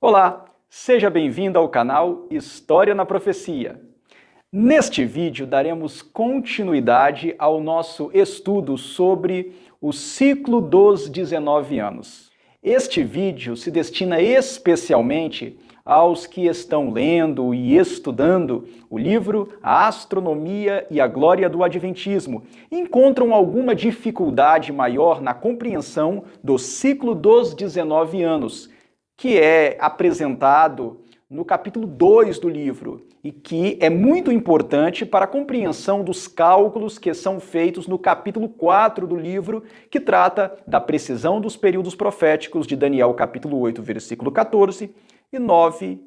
Olá, seja bem-vindo ao canal História na Profecia. Neste vídeo daremos continuidade ao nosso estudo sobre o ciclo dos 19 anos. Este vídeo se destina especialmente aos que estão lendo e estudando o livro A Astronomia e a Glória do Adventismo e encontram alguma dificuldade maior na compreensão do ciclo dos 19 anos, que é apresentado no capítulo 2 do livro e que é muito importante para a compreensão dos cálculos que são feitos no capítulo 4 do livro, que trata da precisão dos períodos proféticos de Daniel, capítulo 8, versículo 14 e 9,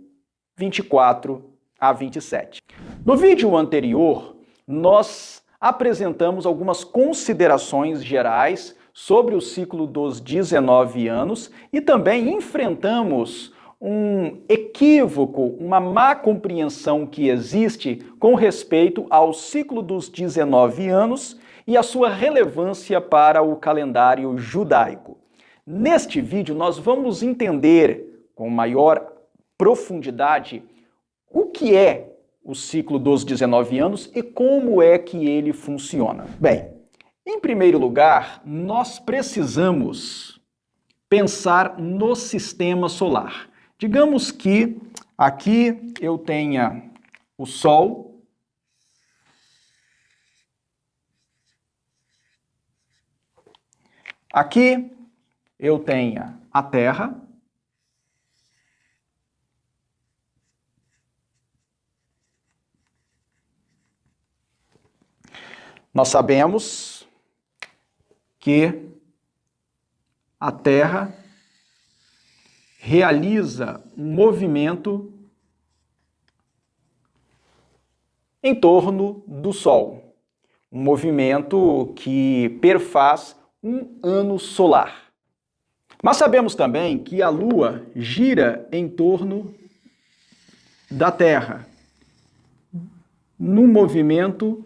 24 a 27. No vídeo anterior, nós apresentamos algumas considerações gerais sobre o ciclo dos 19 anos e também enfrentamos um equívoco, uma má compreensão que existe com respeito ao ciclo dos 19 anos e a sua relevância para o calendário judaico. Neste vídeo, nós vamos entender com maior profundidade o que é o ciclo dos 19 anos e como é que ele funciona. Bem, em primeiro lugar, nós precisamos pensar no sistema solar. Digamos que aqui eu tenha o Sol, aqui eu tenha a Terra, nós sabemos que a Terra realiza um movimento em torno do Sol, um movimento que perfaz um ano solar. Mas sabemos também que a Lua gira em torno da Terra, num movimento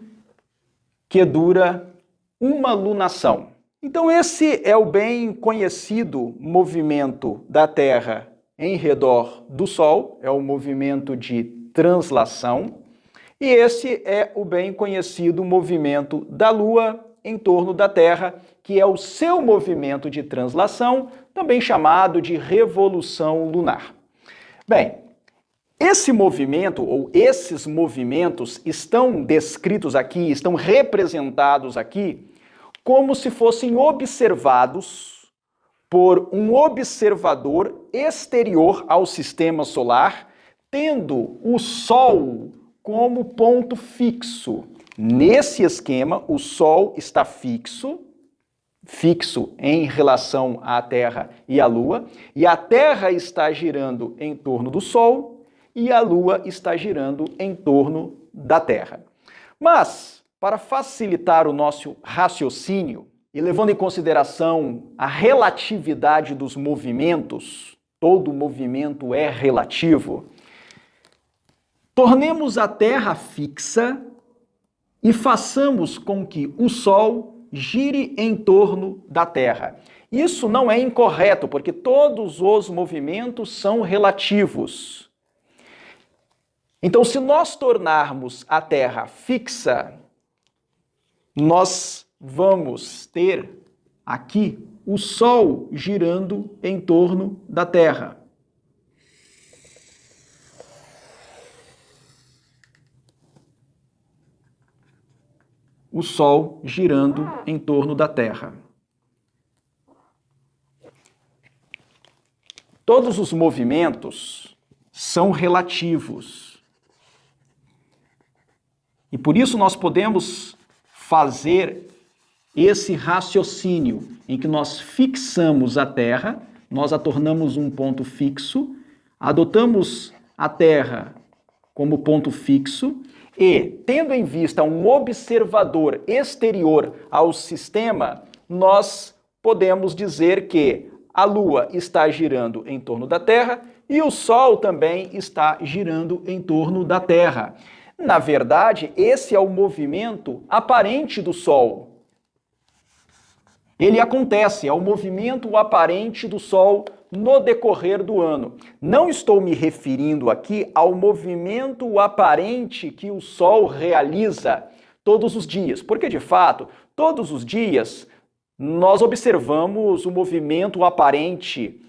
que dura uma lunação. Então esse é o bem conhecido movimento da Terra em redor do Sol, é o movimento de translação, e esse é o bem conhecido movimento da Lua em torno da Terra, que é o seu movimento de translação, também chamado de revolução lunar. Bem, esse movimento, ou esses movimentos, estão descritos aqui, estão representados aqui, como se fossem observados por um observador exterior ao sistema solar, tendo o Sol como ponto fixo. Nesse esquema, o Sol está fixo em relação à Terra e à Lua, e a Terra está girando em torno do Sol, e a Lua está girando em torno da Terra. Mas, para facilitar o nosso raciocínio e levando em consideração a relatividade dos movimentos, todo movimento é relativo, tornemos a Terra fixa e façamos com que o Sol gire em torno da Terra. Isso não é incorreto, porque todos os movimentos são relativos. Então, se nós tornarmos a Terra fixa, nós vamos ter aqui o Sol girando em torno da Terra. O Sol girando em torno da Terra. Todos os movimentos são relativos. E por isso nós podemos fazer esse raciocínio em que nós fixamos a Terra, nós a tornamos um ponto fixo, adotamos a Terra como ponto fixo e, tendo em vista um observador exterior ao sistema, nós podemos dizer que a Lua está girando em torno da Terra e o Sol também está girando em torno da Terra. Na verdade, esse é o movimento aparente do Sol. Ele acontece, é o movimento aparente do Sol no decorrer do ano. Não estou me referindo aqui ao movimento aparente que o Sol realiza todos os dias, porque de fato, todos os dias nós observamos o movimento aparente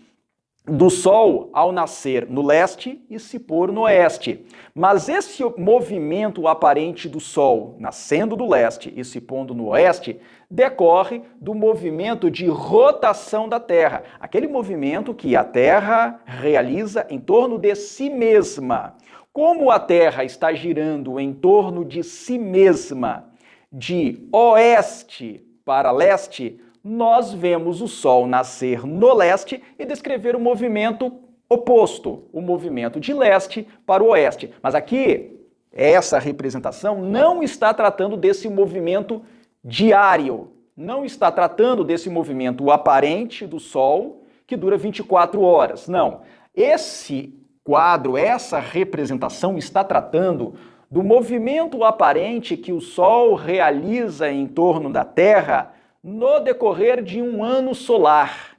do Sol ao nascer no leste e se pôr no oeste. Mas esse movimento aparente do Sol nascendo do leste e se pondo no oeste decorre do movimento de rotação da Terra, aquele movimento que a Terra realiza em torno de si mesma. Como a Terra está girando em torno de si mesma, de oeste para leste, nós vemos o Sol nascer no leste e descrever o movimento oposto, o movimento de leste para o oeste. Mas aqui, essa representação não está tratando desse movimento diário, não está tratando desse movimento aparente do Sol que dura 24 horas. Não, esse quadro, essa representação está tratando do movimento aparente que o Sol realiza em torno da Terra no decorrer de um ano solar.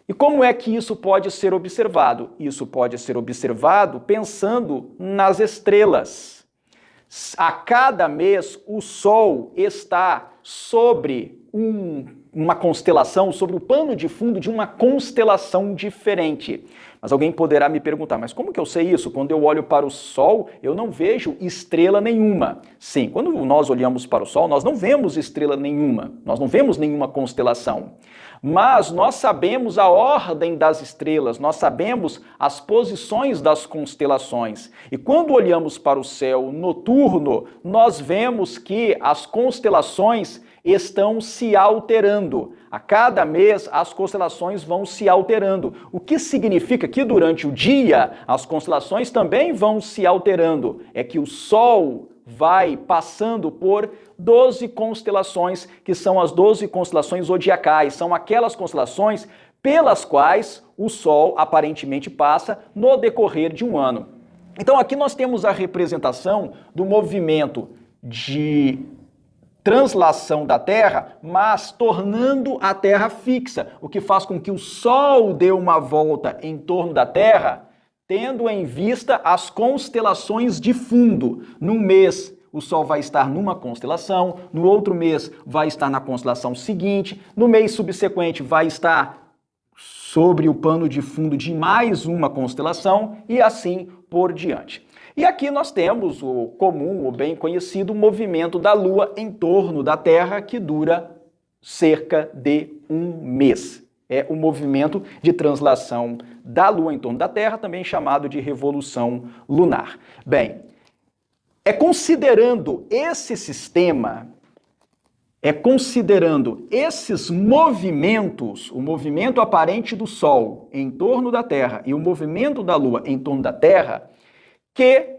E como é que isso pode ser observado? Isso pode ser observado pensando nas estrelas. A cada mês, o Sol está sobre uma constelação, sobre o pano de fundo de uma constelação diferente. Mas alguém poderá me perguntar, mas como que eu sei isso? Quando eu olho para o Sol, eu não vejo estrela nenhuma. Sim, quando nós olhamos para o Sol, nós não vemos estrela nenhuma, nós não vemos nenhuma constelação. Mas nós sabemos a ordem das estrelas, nós sabemos as posições das constelações. E quando olhamos para o céu noturno, nós vemos que as constelações estão se alterando. A cada mês as constelações vão se alterando, o que significa que durante o dia as constelações também vão se alterando. É que o Sol vai passando por 12 constelações, que são as 12 constelações zodiacais, são aquelas constelações pelas quais o Sol aparentemente passa no decorrer de um ano. Então aqui nós temos a representação do movimento de translação da Terra, mas tornando a Terra fixa, o que faz com que o Sol dê uma volta em torno da Terra, tendo em vista as constelações de fundo. Num mês, o Sol vai estar numa constelação, no outro mês vai estar na constelação seguinte, no mês subsequente vai estar sobre o pano de fundo de mais uma constelação e assim por diante. E aqui nós temos o comum, o bem conhecido movimento da Lua em torno da Terra, que dura cerca de um mês. É o movimento de translação da Lua em torno da Terra, também chamado de revolução lunar. Bem, é considerando esse sistema, considerando esses movimentos, o movimento aparente do Sol em torno da Terra e o movimento da Lua em torno da Terra, que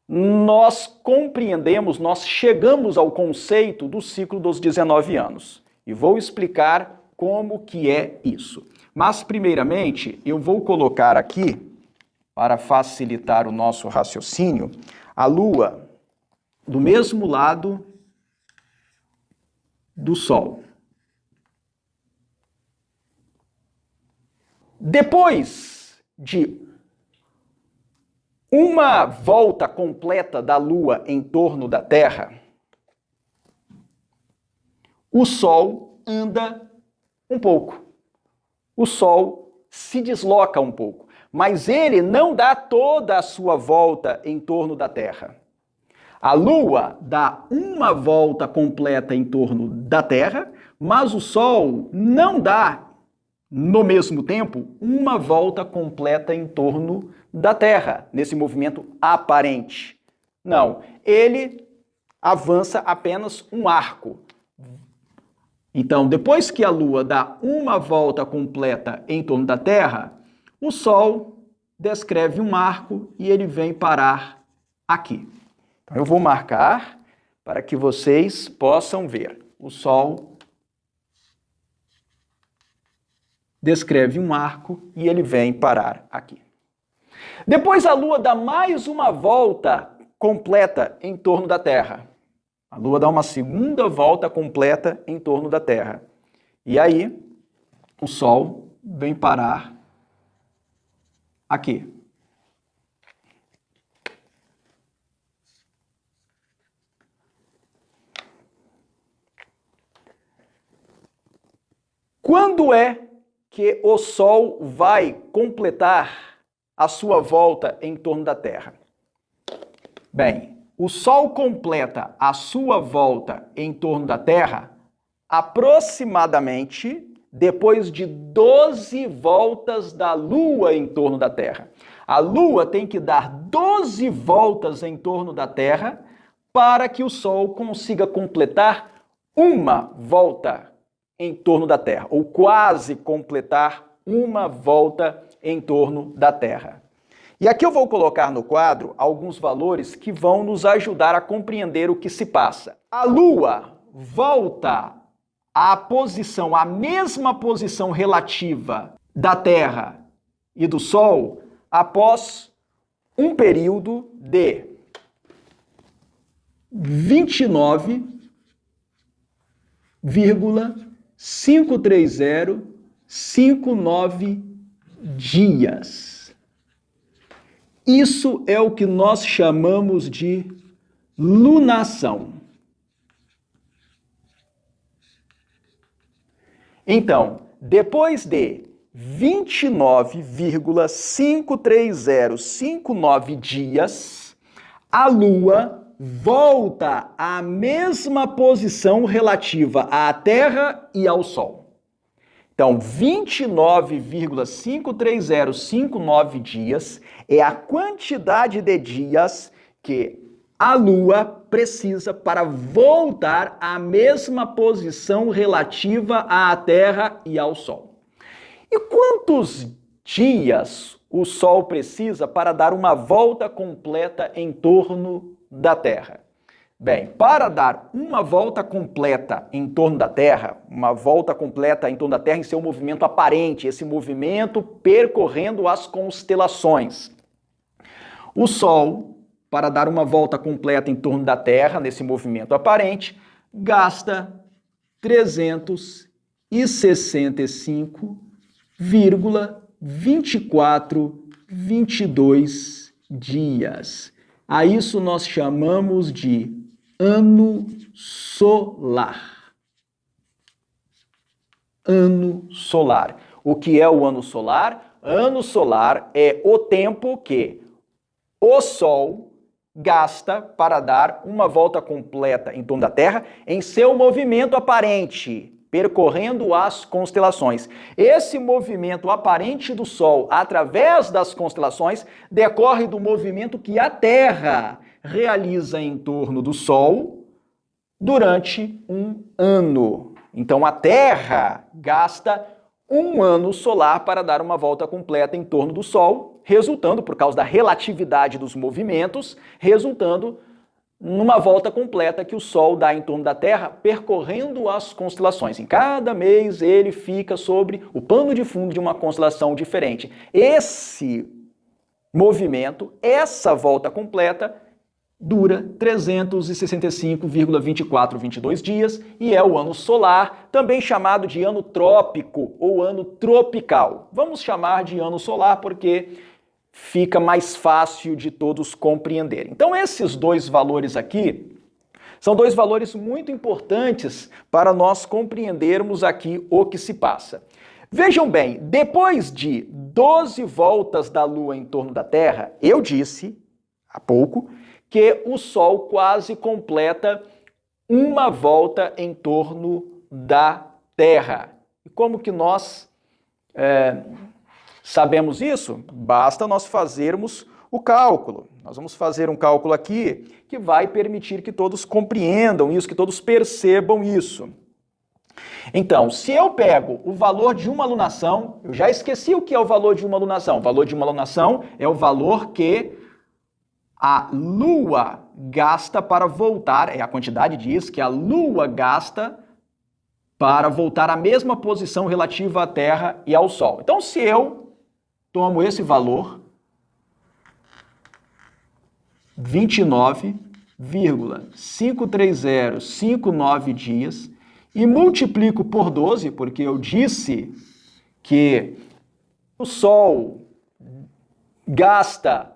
nós compreendemos, nós chegamos ao conceito do ciclo dos 19 anos. E vou explicar como que é isso. Mas, primeiramente, eu vou colocar aqui, para facilitar o nosso raciocínio, a Lua do mesmo lado do Sol. Depois de uma volta completa da Lua em torno da Terra, o Sol anda um pouco. O Sol se desloca um pouco, mas ele não dá toda a sua volta em torno da Terra. A Lua dá uma volta completa em torno da Terra, mas o Sol não dá, no mesmo tempo, uma volta completa em torno da Terra, nesse movimento aparente. Não, ele avança apenas um arco. Então, depois que a Lua dá uma volta completa em torno da Terra, o Sol descreve um arco e ele vem parar aqui. Então, eu vou marcar para que vocês possam ver. O Sol descreve um arco e ele vem parar aqui. Depois a Lua dá mais uma volta completa em torno da Terra. A Lua dá uma segunda volta completa em torno da Terra. E aí, o Sol vem parar aqui. Quando é que o Sol vai completar a sua volta em torno da Terra? Bem, o Sol completa a sua volta em torno da Terra aproximadamente depois de 12 voltas da Lua em torno da Terra. A Lua tem que dar 12 voltas em torno da Terra para que o Sol consiga completar uma volta em torno da Terra, ou quase completar uma volta em torno da Terra. E aqui eu vou colocar no quadro alguns valores que vão nos ajudar a compreender o que se passa. A Lua volta à mesma posição relativa da Terra e do Sol após um período de 29,53059 dias. Isso é o que nós chamamos de lunação. Então, depois de 29,53059 dias, a Lua volta à mesma posição relativa à Terra e ao Sol. Então, 29,53059 dias é a quantidade de dias que a Lua precisa para voltar à mesma posição relativa à Terra e ao Sol. E quantos dias o Sol precisa para dar uma volta completa em torno da Terra? Bem, para dar uma volta completa em torno da Terra, uma volta completa em torno da Terra em seu movimento aparente, esse movimento percorrendo as constelações. O Sol, para dar uma volta completa em torno da Terra, nesse movimento aparente, gasta 365,2422 dias. A isso nós chamamos de ano solar. Ano solar. O que é o ano solar? Ano solar é o tempo que o Sol gasta para dar uma volta completa em torno da Terra em seu movimento aparente, percorrendo as constelações. Esse movimento aparente do Sol através das constelações decorre do movimento que a Terra realiza em torno do Sol durante um ano. Então a Terra gasta um ano solar para dar uma volta completa em torno do Sol, resultando, por causa da relatividade dos movimentos, resultando numa volta completa que o Sol dá em torno da Terra, percorrendo as constelações. Em cada mês ele fica sobre o pano de fundo de uma constelação diferente. Esse movimento, essa volta completa, dura 365,2422 dias e é o ano solar, também chamado de ano trópico ou ano tropical. Vamos chamar de ano solar porque fica mais fácil de todos compreenderem. Então esses dois valores aqui são dois valores muito importantes para nós compreendermos aqui o que se passa. Vejam bem, depois de 12 voltas da Lua em torno da Terra, eu disse há pouco que o Sol quase completa uma volta em torno da Terra. E como que nós sabemos isso? Basta nós fazermos o cálculo. Nós vamos fazer um cálculo aqui que vai permitir que todos compreendam isso, que todos percebam isso. Então, se eu pego o valor de uma lunação, eu já esqueci o que é o valor de uma lunação. O valor de uma lunação é o valor que a Lua gasta para voltar, é a quantidade de dias que a Lua gasta para voltar à mesma posição relativa à Terra e ao Sol. Então, se eu tomo esse valor, 29,53059 dias, e multiplico por 12, porque eu disse que o Sol gasta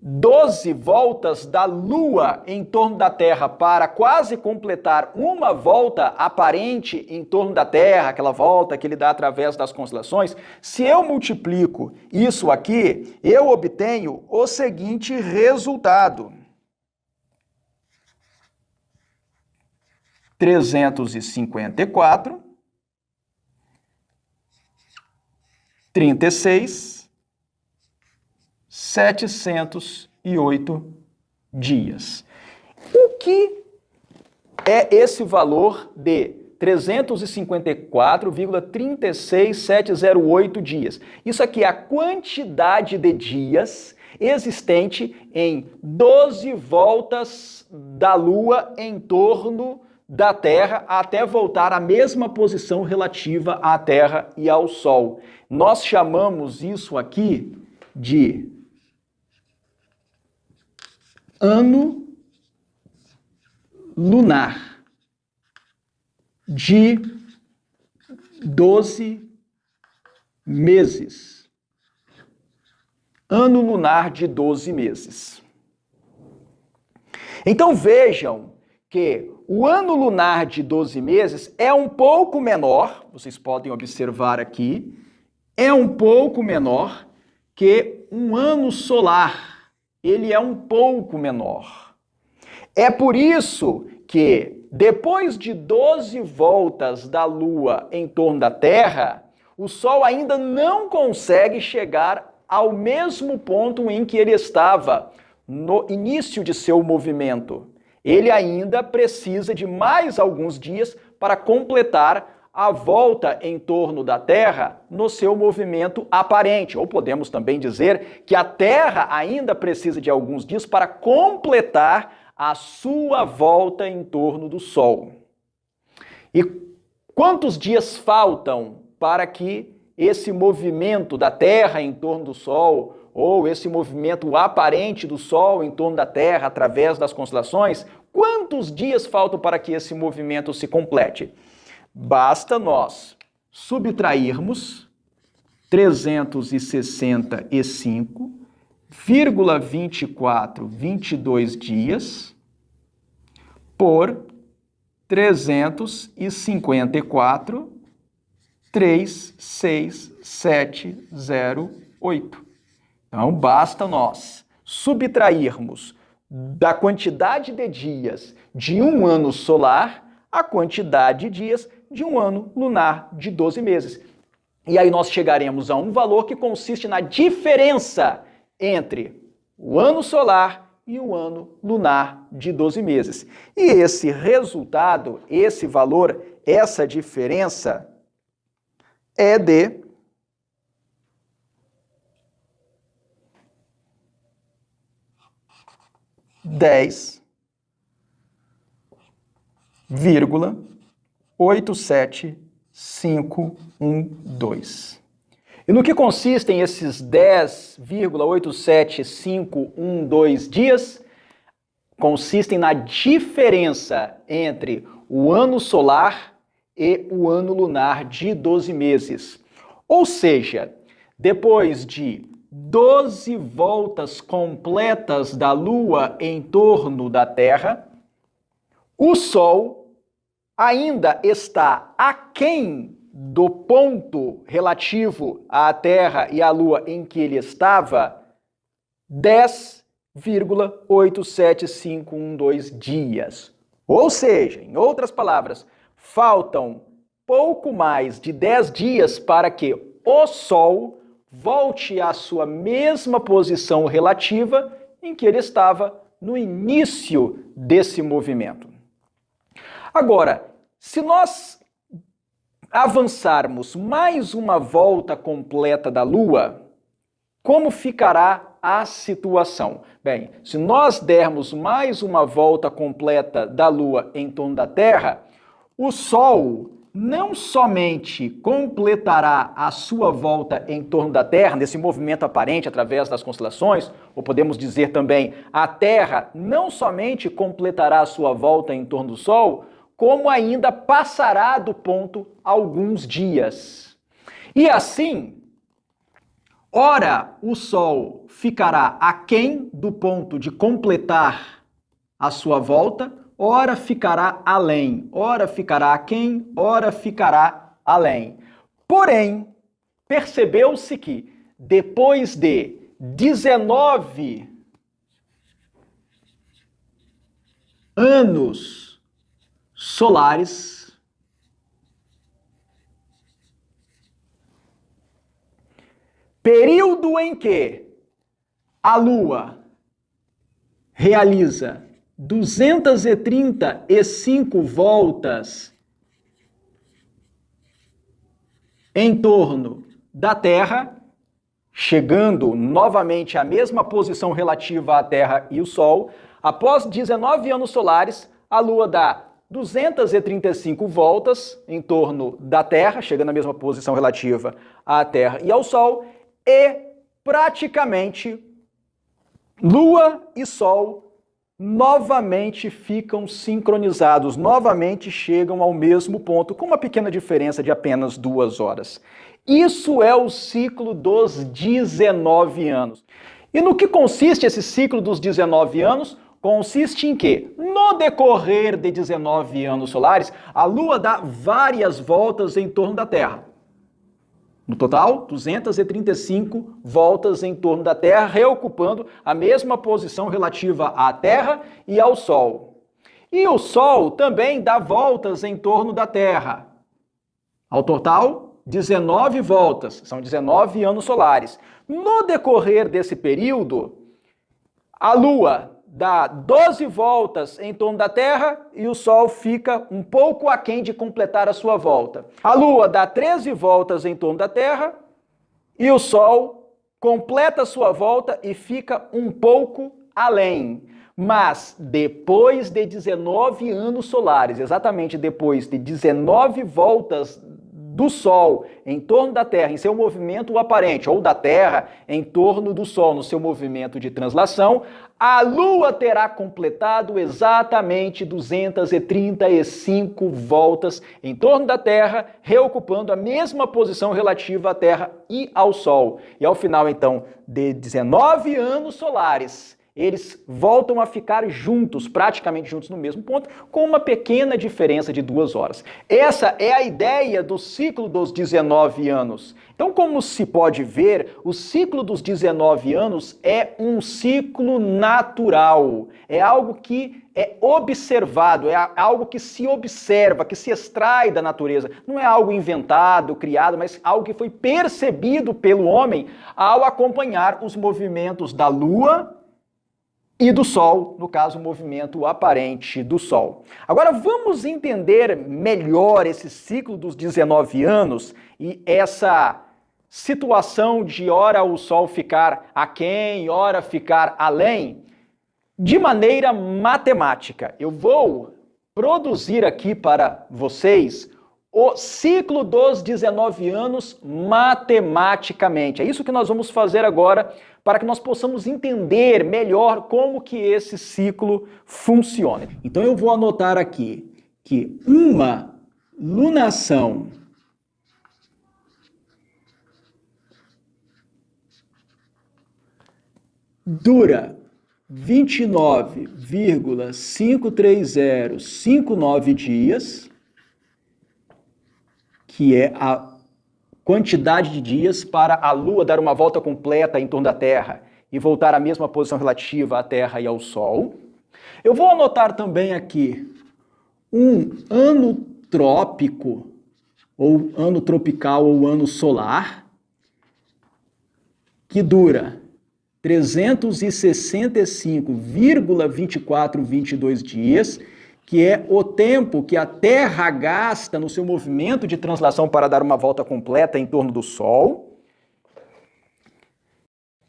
12 voltas da Lua em torno da Terra para quase completar uma volta aparente em torno da Terra, aquela volta que ele dá através das constelações, se eu multiplico isso aqui, eu obtenho o seguinte resultado. 354, 36, 708 dias. O que é esse valor de 354,36708 dias? Isso aqui é a quantidade de dias existente em 12 voltas da Lua em torno da Terra até voltar à mesma posição relativa à Terra e ao Sol. Nós chamamos isso aqui de ano lunar de 12 meses. Ano lunar de 12 meses. Então vejam que o ano lunar de 12 meses é um pouco menor, vocês podem observar aqui, é um pouco menor que um ano solar. Ele é um pouco menor. É por isso que, depois de 12 voltas da Lua em torno da Terra, o Sol ainda não consegue chegar ao mesmo ponto em que ele estava no início de seu movimento. Ele ainda precisa de mais alguns dias para completar a volta em torno da Terra no seu movimento aparente. Ou podemos também dizer que a Terra ainda precisa de alguns dias para completar a sua volta em torno do Sol. E quantos dias faltam para que esse movimento da Terra em torno do Sol, ou esse movimento aparente do Sol em torno da Terra através das constelações, quantos dias faltam para que esse movimento se complete? Basta nós subtrairmos 365,2422 dias por 364,36708. Então, basta nós subtrairmos da quantidade de dias de um ano solar a quantidade de dias de um ano lunar de 12 meses. E aí nós chegaremos a um valor que consiste na diferença entre o ano solar e o ano lunar de 12 meses. E esse resultado, esse valor, essa diferença é de 10,87512. E no que consistem esses 10,87512 dias? Consistem na diferença entre o ano solar e o ano lunar de 12 meses. Ou seja, depois de 12 voltas completas da Lua em torno da Terra, o Sol ainda está aquém do ponto relativo à Terra e à Lua em que ele estava 10,87512 dias. Ou seja, em outras palavras, faltam pouco mais de 10 dias para que o Sol volte à sua mesma posição relativa em que ele estava no início desse movimento. Agora, se nós avançarmos mais uma volta completa da Lua, como ficará a situação? Bem, se nós dermos mais uma volta completa da Lua em torno da Terra, o Sol não somente completará a sua volta em torno da Terra, nesse movimento aparente através das constelações, ou podemos dizer também, a Terra não somente completará a sua volta em torno do Sol, como ainda passará do ponto alguns dias. E assim, ora o Sol ficará aquém do ponto de completar a sua volta, ora ficará além, ora ficará aquém, ora ficará além. Porém, percebeu-se que depois de 19 anos solares, período em que a Lua realiza 235 voltas em torno da Terra, chegando novamente à mesma posição relativa à Terra e o Sol, após 19 anos solares, a Lua dá 235 voltas em torno da Terra, chegando à mesma posição relativa à Terra e ao Sol, e praticamente Lua e Sol novamente ficam sincronizados, novamente chegam ao mesmo ponto, com uma pequena diferença de apenas 2 horas. Isso é o ciclo dos 19 anos. E no que consiste esse ciclo dos 19 anos? Consiste em que, no decorrer de 19 anos solares, a Lua dá várias voltas em torno da Terra. No total, 235 voltas em torno da Terra, reocupando a mesma posição relativa à Terra e ao Sol. E o Sol também dá voltas em torno da Terra. Ao total, 19 voltas, são 19 anos solares. No decorrer desse período, a Lua dá 12 voltas em torno da Terra e o Sol fica um pouco aquém de completar a sua volta. A Lua dá 13 voltas em torno da Terra e o Sol completa a sua volta e fica um pouco além. Mas depois de 19 anos solares, exatamente depois de 19 voltas do Sol em torno da Terra em seu movimento aparente, ou da Terra em torno do Sol no seu movimento de translação, a Lua terá completado exatamente 235 voltas em torno da Terra, reocupando a mesma posição relativa à Terra e ao Sol. E ao final, então, de 19 anos solares, eles voltam a ficar juntos, praticamente juntos no mesmo ponto, com uma pequena diferença de 2 horas. Essa é a ideia do ciclo dos 19 anos. Então, como se pode ver, o ciclo dos 19 anos é um ciclo natural, é algo que é observado, é algo que se observa, que se extrai da natureza. Não é algo inventado, criado, mas algo que foi percebido pelo homem ao acompanhar os movimentos da Lua e do Sol, no caso, o movimento aparente do Sol. Agora vamos entender melhor esse ciclo dos 19 anos e essa situação de ora o Sol ficar aquém, ora ficar além, de maneira matemática. Eu vou produzir aqui para vocês o ciclo dos 19 anos matematicamente. É isso que nós vamos fazer agora para que nós possamos entender melhor como que esse ciclo funciona. Então eu vou anotar aqui que uma lunação dura 29,53059 dias, que é a quantidade de dias para a Lua dar uma volta completa em torno da Terra e voltar à mesma posição relativa à Terra e ao Sol. Eu vou anotar também aqui um ano trópico, ou ano tropical, ou ano solar, que dura 365,2422 dias, que é o tempo que a Terra gasta no seu movimento de translação para dar uma volta completa em torno do Sol.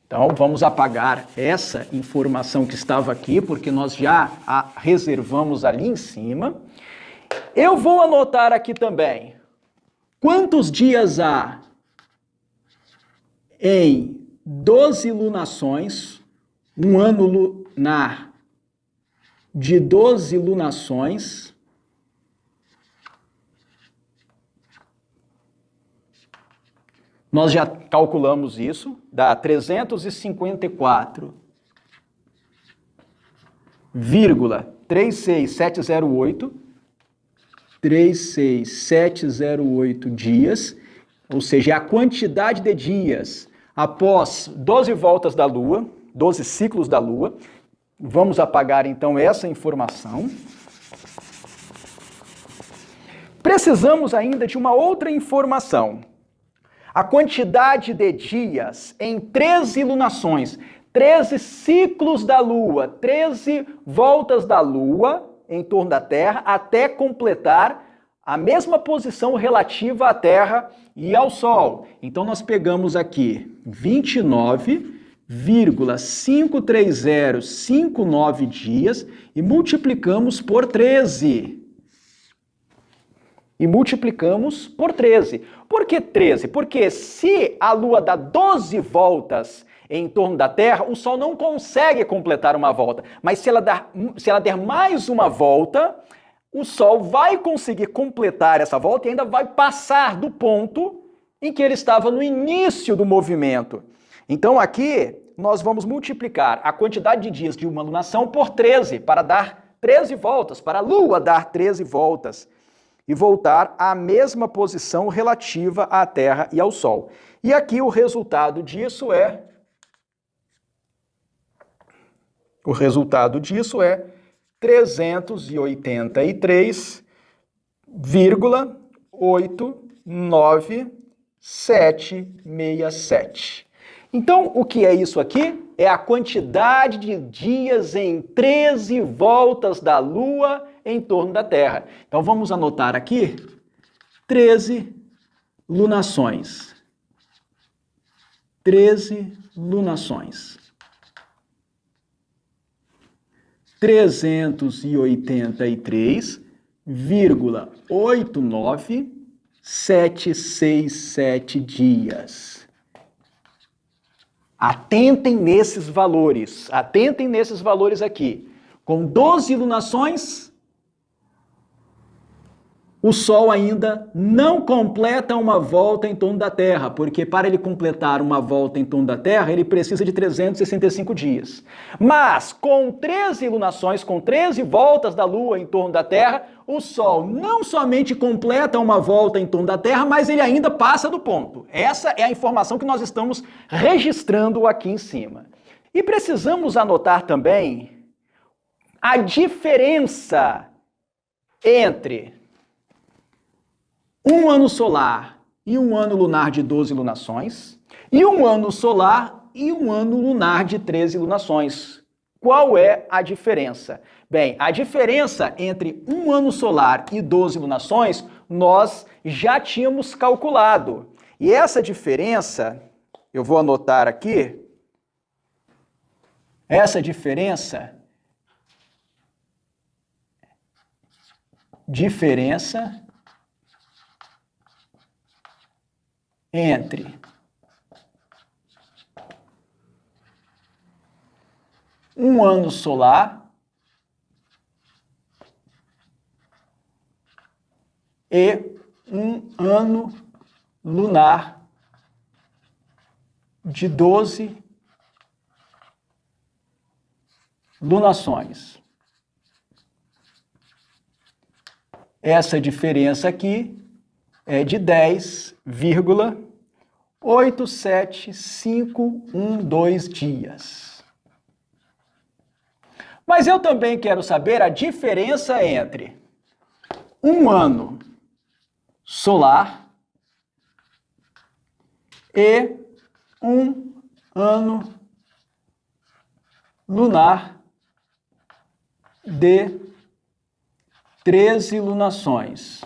Então, vamos apagar essa informação que estava aqui, porque nós já a reservamos ali em cima. Eu vou anotar aqui também quantos dias há em 12 lunações, um ano lunar de 12 lunações, Nós já calculamos isso, dá 364,36708 dias, ou seja, a quantidade de dias após 12 voltas da Lua, 12 ciclos da Lua. Vamos apagar então essa informação. Precisamos ainda de uma outra informação. A quantidade de dias em 13 lunações, 13 ciclos da Lua, 13 voltas da Lua em torno da Terra, até completar a mesma posição relativa à Terra e ao Sol. Então nós pegamos aqui 29,53059 dias e multiplicamos por 13. Por que 13? Porque se a Lua dá 12 voltas em torno da Terra, o Sol não consegue completar uma volta. Mas se ela der mais uma volta, o Sol vai conseguir completar essa volta e ainda vai passar do ponto em que ele estava no início do movimento. Então aqui nós vamos multiplicar a quantidade de dias de uma lunação por 13, para dar 13 voltas, para a Lua dar 13 voltas. E voltar à mesma posição relativa à Terra e ao Sol. E aqui o resultado disso é 383,89767. Então, o que é isso aqui? É a quantidade de dias em 13 voltas da Lua em torno da Terra. Então vamos anotar aqui 13 lunações. 13 lunações. 383,89767 dias. Atentem nesses valores aqui. Com 12 lunações, o Sol ainda não completa uma volta em torno da Terra, porque para ele completar uma volta em torno da Terra, ele precisa de 365 dias. Mas com 13 lunações, com 13 voltas da Lua em torno da Terra, o Sol não somente completa uma volta em torno da Terra, mas ele ainda passa do ponto. Essa é a informação que nós estamos registrando aqui em cima. E precisamos anotar também a diferença entre um ano solar e um ano lunar de 12 lunações, e um ano solar e um ano lunar de 13 lunações. Qual é a diferença? Bem, a diferença entre um ano solar e 12 lunações, nós já tínhamos calculado. E essa diferença, eu vou anotar aqui, essa diferença entre um ano solar e um ano lunar de 12 lunações. Essa diferença aqui é de 10,87512 dias. Mas eu também quero saber a diferença entre um ano solar e um ano lunar de 13 lunações.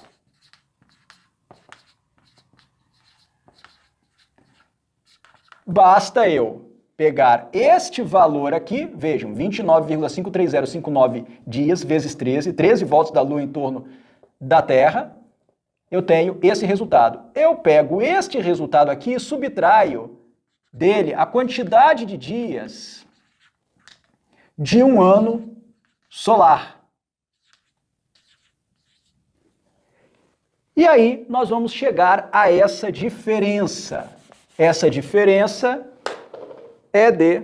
Basta eu pegar este valor aqui, vejam, 29,53059 dias vezes 13, 13 voltas da Lua em torno da Terra, eu tenho esse resultado. Eu pego este resultado aqui e subtraio dele a quantidade de dias de um ano solar. E aí nós vamos chegar a essa diferença. Essa diferença é de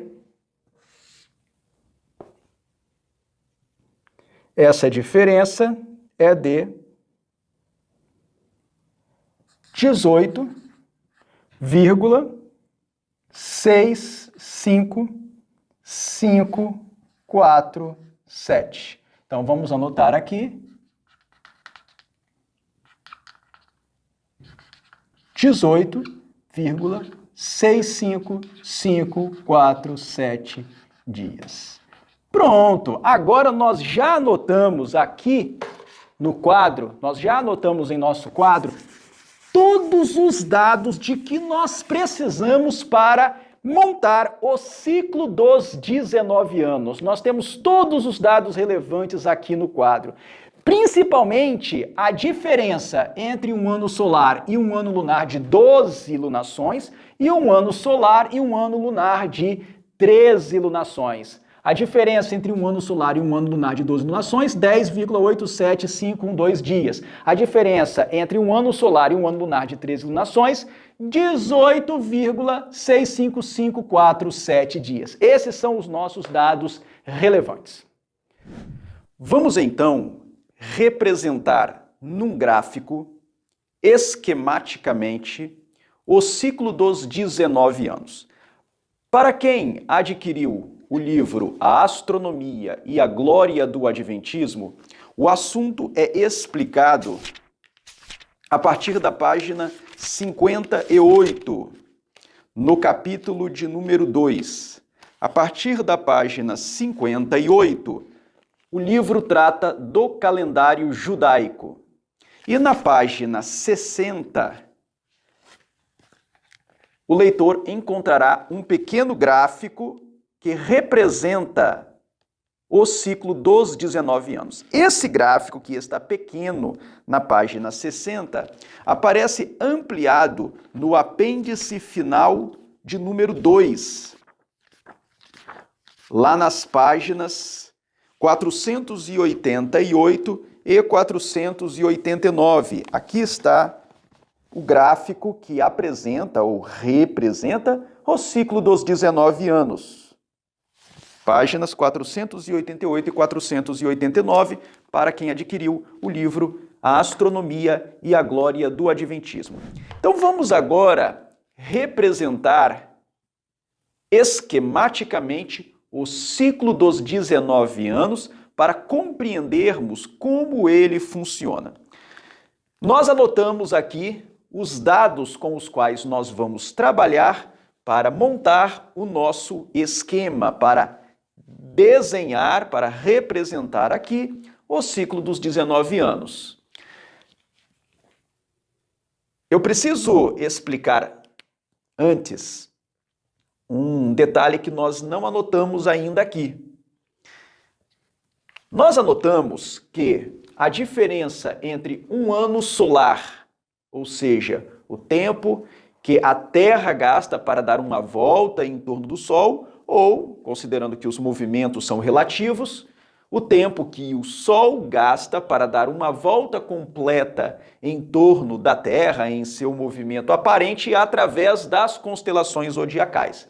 18,65547. Então, vamos anotar aqui. 18,65547 dias. Pronto! Agora nós já anotamos aqui no quadro, nós já anotamos em nosso quadro todos os dados de que nós precisamos para montar o ciclo dos 19 anos. Nós temos todos os dados relevantes aqui no quadro. Principalmente a diferença entre um ano solar e um ano lunar de 12 lunações e um ano solar e um ano lunar de 13 lunações. A diferença entre um ano solar e um ano lunar de 12 lunações, 10,87512 dias. A diferença entre um ano solar e um ano lunar de 13 lunações, 18,65547 dias. Esses são os nossos dados relevantes. Vamos então representar num gráfico, esquematicamente, o ciclo dos 19 anos. Para quem adquiriu o livro A Astronomia e a Glória do Adventismo, o assunto é explicado a partir da página 58, no capítulo de número 2. A partir da página 58, o livro trata do calendário judaico. E na página 60, o leitor encontrará um pequeno gráfico que representa o ciclo dos 19 anos. Esse gráfico, que está pequeno na página 60, aparece ampliado no apêndice final de número 2, lá nas páginas 488 e 489. Aqui está o gráfico que apresenta ou representa o ciclo dos 19 anos. Páginas 488 e 489, para quem adquiriu o livro A Astronomia e a Glória do Adventismo. Então vamos agora representar esquematicamente o ciclo dos 19 anos para compreendermos como ele funciona. Nós anotamos aqui os dados com os quais nós vamos trabalhar para montar o nosso esquema, para desenhar, para representar aqui o ciclo dos 19 anos. Eu preciso explicar antes um detalhe que nós não anotamos ainda aqui. Nós anotamos que a diferença entre um ano solar, ou seja, o tempo que a Terra gasta para dar uma volta em torno do Sol, ou, considerando que os movimentos são relativos, o tempo que o Sol gasta para dar uma volta completa em torno da Terra em seu movimento aparente através das constelações zodiacais.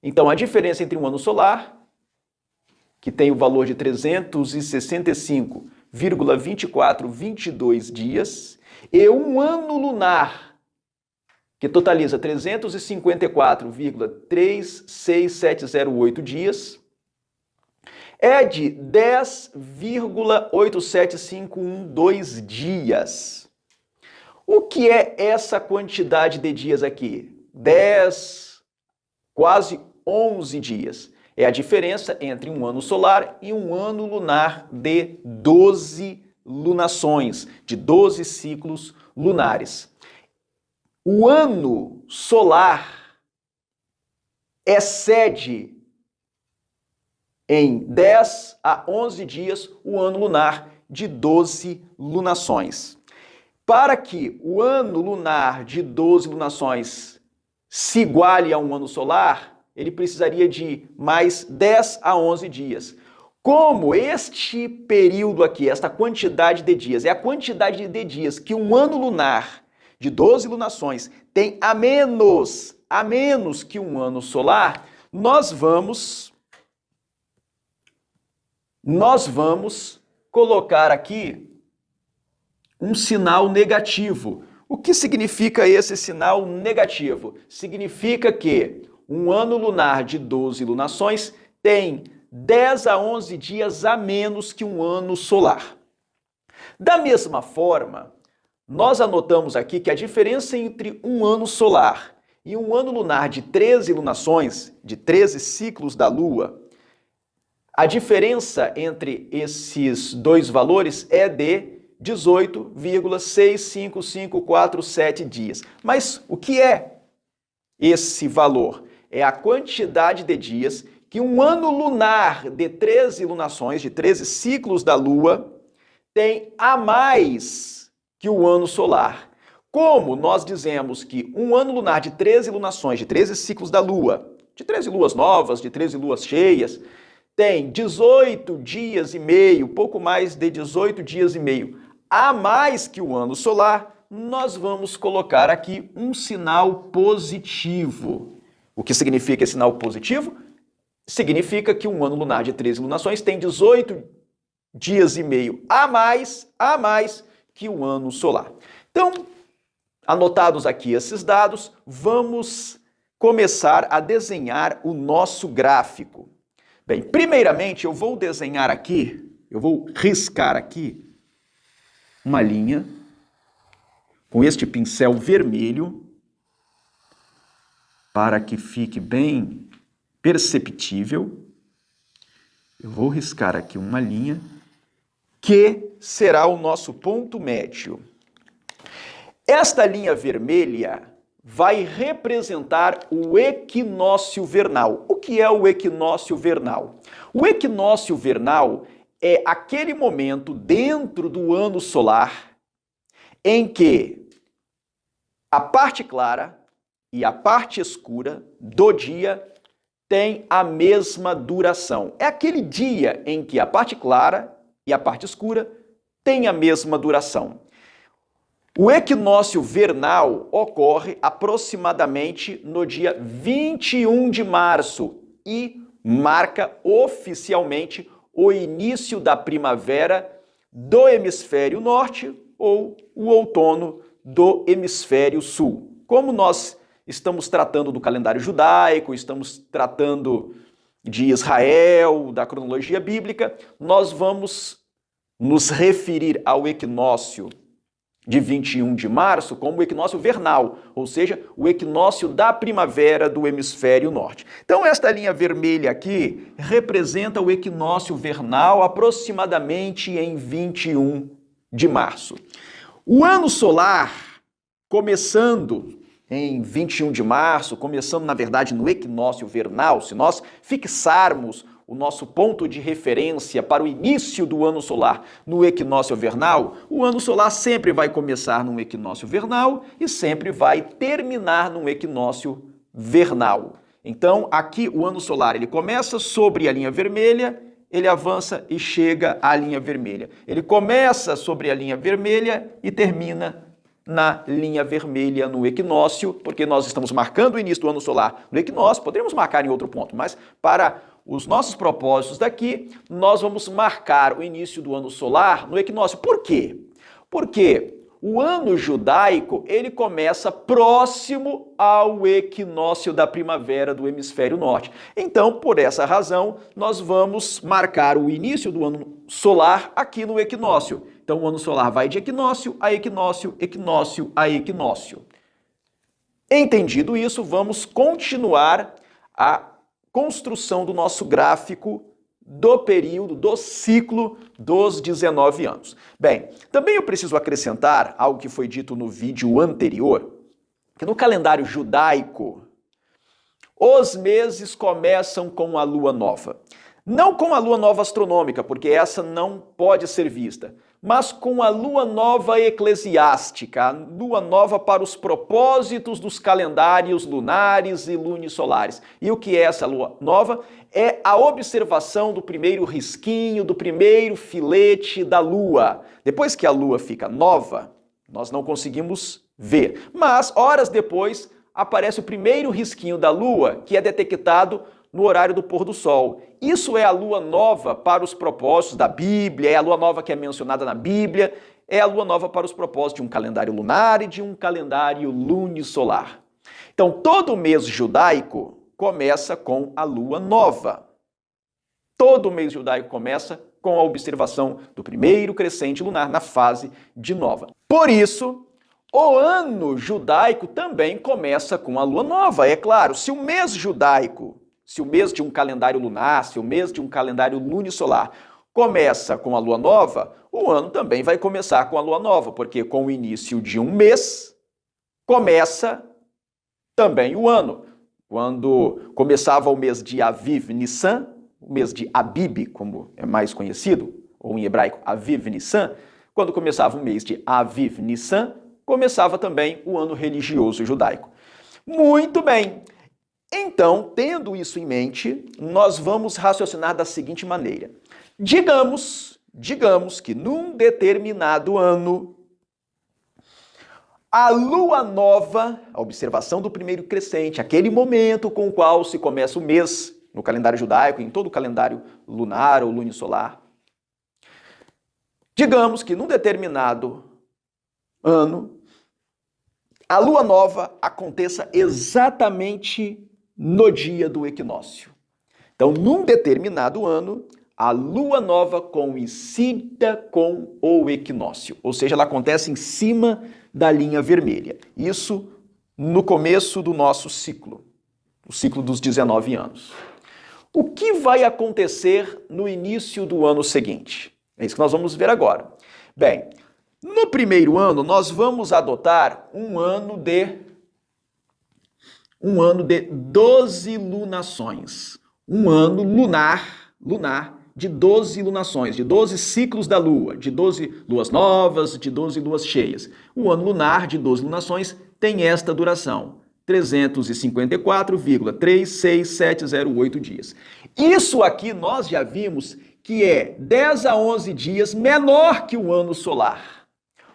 Então, a diferença entre um ano solar, que tem o valor de 365,2422 dias, e um ano lunar, que totaliza 354,36708 dias, é de 10,87512 dias. O que é essa quantidade de dias aqui? 10, quase 11 dias. É a diferença entre um ano solar e um ano lunar de 12 lunações, de 12 ciclos lunares. O ano solar excede em 10 a 11 dias o ano lunar de 12 lunações. Para que o ano lunar de 12 lunações se iguale a um ano solar, ele precisaria de mais 10 a 11 dias. Como este período aqui, esta quantidade de dias, é a quantidade de dias que um ano lunar de 12 lunações tem a menos a menos que um ano solar, nós vamos colocar aqui um sinal negativo. O que significa esse sinal negativo? Significa que um ano lunar de 12 lunações tem 10 a 11 dias a menos que um ano solar. Da mesma forma, nós anotamos aqui que a diferença entre um ano solar e um ano lunar de 13 lunações, de 13 ciclos da Lua, a diferença entre esses dois valores é de 18,65547 dias. Mas o que é esse valor? É a quantidade de dias que um ano lunar de 13 lunações, de 13 ciclos da Lua, tem a mais que o ano solar. Como nós dizemos que um ano lunar de 13 lunações, de 13 ciclos da Lua, de 13 luas novas, de 13 luas cheias, tem 18 dias e meio, pouco mais de 18 dias e meio, a mais que o ano solar, nós vamos colocar aqui um sinal positivo. O que significa esse sinal positivo? Significa que um ano lunar de 13 lunações tem 18 dias e meio a mais que o ano solar. Então, anotados aqui esses dados, vamos começar a desenhar o nosso gráfico. Bem, primeiramente eu vou desenhar aqui, eu vou riscar aqui uma linha com este pincel vermelho para que fique bem perceptível. Eu vou riscar aqui uma linha que será o nosso ponto médio. Esta linha vermelha vai representar o equinócio vernal. O que é o equinócio vernal? O equinócio vernal é aquele momento dentro do ano solar em que a parte clara e a parte escura do dia têm a mesma duração. É aquele dia em que a parte clara e a parte escura têm a mesma duração. O equinócio vernal ocorre aproximadamente no dia 21 de março e marca oficialmente o início da primavera do hemisfério norte ou o outono do hemisfério sul. Como nós estamos tratando do calendário judaico, estamos tratando de Israel, da cronologia bíblica, nós vamos nos referir ao equinócio de 21 de março como o equinócio vernal, ou seja, o equinócio da primavera do hemisfério norte. Então, esta linha vermelha aqui representa o equinócio vernal aproximadamente em 21 de março. O ano solar, começando em 21 de março, começando, na verdade, no equinócio vernal, se nós fixarmos o nosso ponto de referência para o início do ano solar no equinócio vernal, o ano solar sempre vai começar num equinócio vernal e sempre vai terminar num equinócio vernal. Então, aqui o ano solar ele começa sobre a linha vermelha, ele avança e chega à linha vermelha. Ele começa sobre a linha vermelha e termina na linha vermelha no equinócio, porque nós estamos marcando o início do ano solar no equinócio, poderíamos marcar em outro ponto, mas para os nossos propósitos daqui, nós vamos marcar o início do ano solar no equinócio. Por quê? Porque o ano judaico, ele começa próximo ao equinócio da primavera do hemisfério norte. Então, por essa razão, nós vamos marcar o início do ano solar aqui no equinócio. Então, o ano solar vai de equinócio a equinócio, equinócio a equinócio. Entendido isso, vamos continuar a construção do nosso gráfico do período, do ciclo dos 19 anos. Bem, também eu preciso acrescentar algo que foi dito no vídeo anterior, que no calendário judaico, os meses começam com a lua nova. Não com a lua nova astronômica, porque essa não pode ser vista, mas com a lua nova eclesiástica, a lua nova para os propósitos dos calendários lunares e lunisolares. E o que é essa lua nova? É a observação do primeiro risquinho, do primeiro filete da lua. Depois que a lua fica nova, nós não conseguimos ver, mas horas depois aparece o primeiro risquinho da Lua, que é detectado no horário do pôr do sol. Isso é a lua nova para os propósitos da Bíblia, é a lua nova que é mencionada na Bíblia, é a lua nova para os propósitos de um calendário lunar e de um calendário lunisolar. Então, todo mês judaico começa com a lua nova. Todo mês judaico começa com a observação do primeiro crescente lunar na fase de nova. Por isso, o ano judaico também começa com a lua nova. É claro, se o mês judaico, se o mês de um calendário lunar, se o mês de um calendário lunisolar começa com a lua nova, o ano também vai começar com a lua nova, porque com o início de um mês começa também o ano. Quando começava o mês de Aviv Nissan, o mês de Abib, como é mais conhecido, ou em hebraico Aviv Nissan, quando começava o mês de Aviv Nissan, começava também o ano religioso judaico. Muito bem. Então, tendo isso em mente, nós vamos raciocinar da seguinte maneira. Digamos que num determinado ano, a lua nova, a observação do primeiro crescente, aquele momento com o qual se começa o mês no calendário judaico, em todo o calendário lunar ou lunisolar. Digamos que num determinado ano, a lua nova aconteça exatamente no dia do equinócio. Então, num determinado ano, a lua nova coincida com o equinócio, ou seja, ela acontece em cima da linha vermelha. Isso no começo do nosso ciclo, o ciclo dos 19 anos. O que vai acontecer no início do ano seguinte? É isso que nós vamos ver agora. Bem, no primeiro ano, nós vamos adotar um ano de 12 lunações. Um ano lunar de 12 lunações, de 12 ciclos da Lua, de 12 luas novas, de 12 luas cheias. O ano lunar de 12 lunações tem esta duração, 354,36708 dias. Isso aqui nós já vimos que é 10 a 11 dias menor que o ano solar.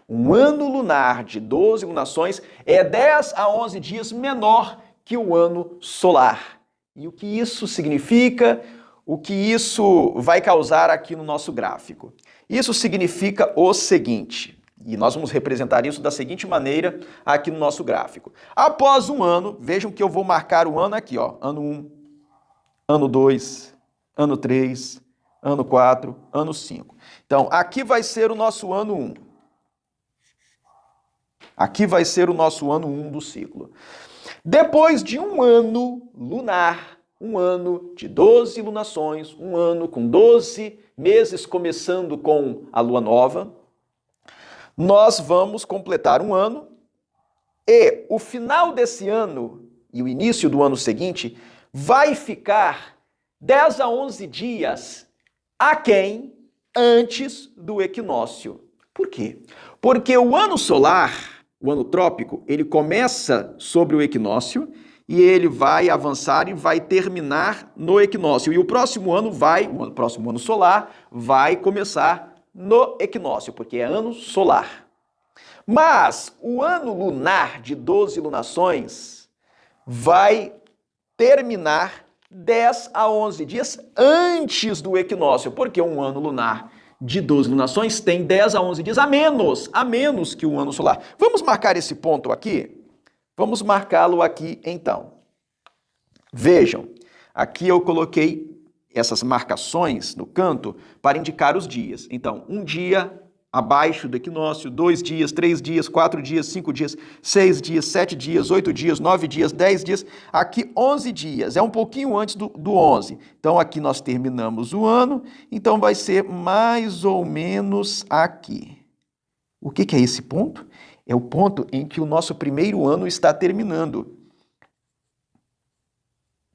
Um ano lunar de 12 lunações é 10 a 11 dias menor que o ano solar. E o que isso significa? O que isso vai causar aqui no nosso gráfico? Isso significa o seguinte, e nós vamos representar isso da seguinte maneira aqui no nosso gráfico. Após um ano, vejam que eu vou marcar o ano aqui, ó, ano 1, ano 2, ano 3, ano 4, ano 5. Então, aqui vai ser o nosso ano 1. Aqui vai ser o nosso ano 1 do ciclo. Depois de um ano lunar, um ano de 12 lunações, um ano com 12 meses começando com a lua nova, nós vamos completar um ano e o final desse ano e o início do ano seguinte vai ficar 10 a 11 dias aquém antes do equinócio. Por quê? Porque o ano solar, o ano trópico, ele começa sobre o equinócio e ele vai avançar e vai terminar no equinócio. E o próximo ano solar, vai começar no equinócio, porque é ano solar. Mas o ano lunar de 12 lunações vai terminar 10 a 11 dias antes do equinócio, porque um ano lunar de 12 lunações tem 10 a 11 dias a menos que o ano solar. Vamos marcar esse ponto aqui? Vamos marcá-lo aqui então. Vejam, aqui eu coloquei essas marcações no canto para indicar os dias. Então, um dia abaixo do equinócio, 2 dias, 3 dias, 4 dias, 5 dias, 6 dias, 7 dias, 8 dias, 9 dias, 10 dias, aqui 11 dias, é um pouquinho antes do 11. Então aqui nós terminamos o ano, então vai ser mais ou menos aqui. O que é esse ponto? É o ponto em que o nosso primeiro ano está terminando.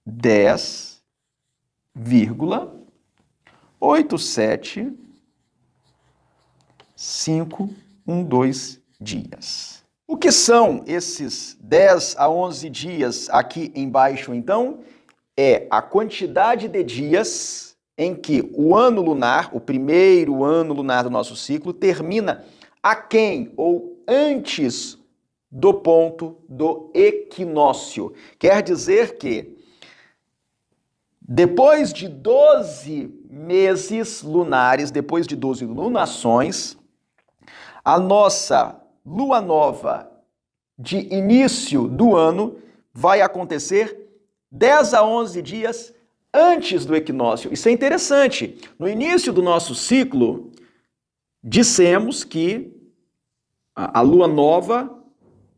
10,87512 dias. O que são esses 10 a 11 dias aqui embaixo, então? É a quantidade de dias em que o ano lunar, o primeiro ano lunar do nosso ciclo, termina aquém ou antes do ponto do equinócio. Quer dizer que depois de 12 meses lunares, depois de 12 lunações, a nossa lua nova de início do ano vai acontecer 10 a 11 dias antes do equinócio. Isso é interessante. No início do nosso ciclo, dissemos que a lua nova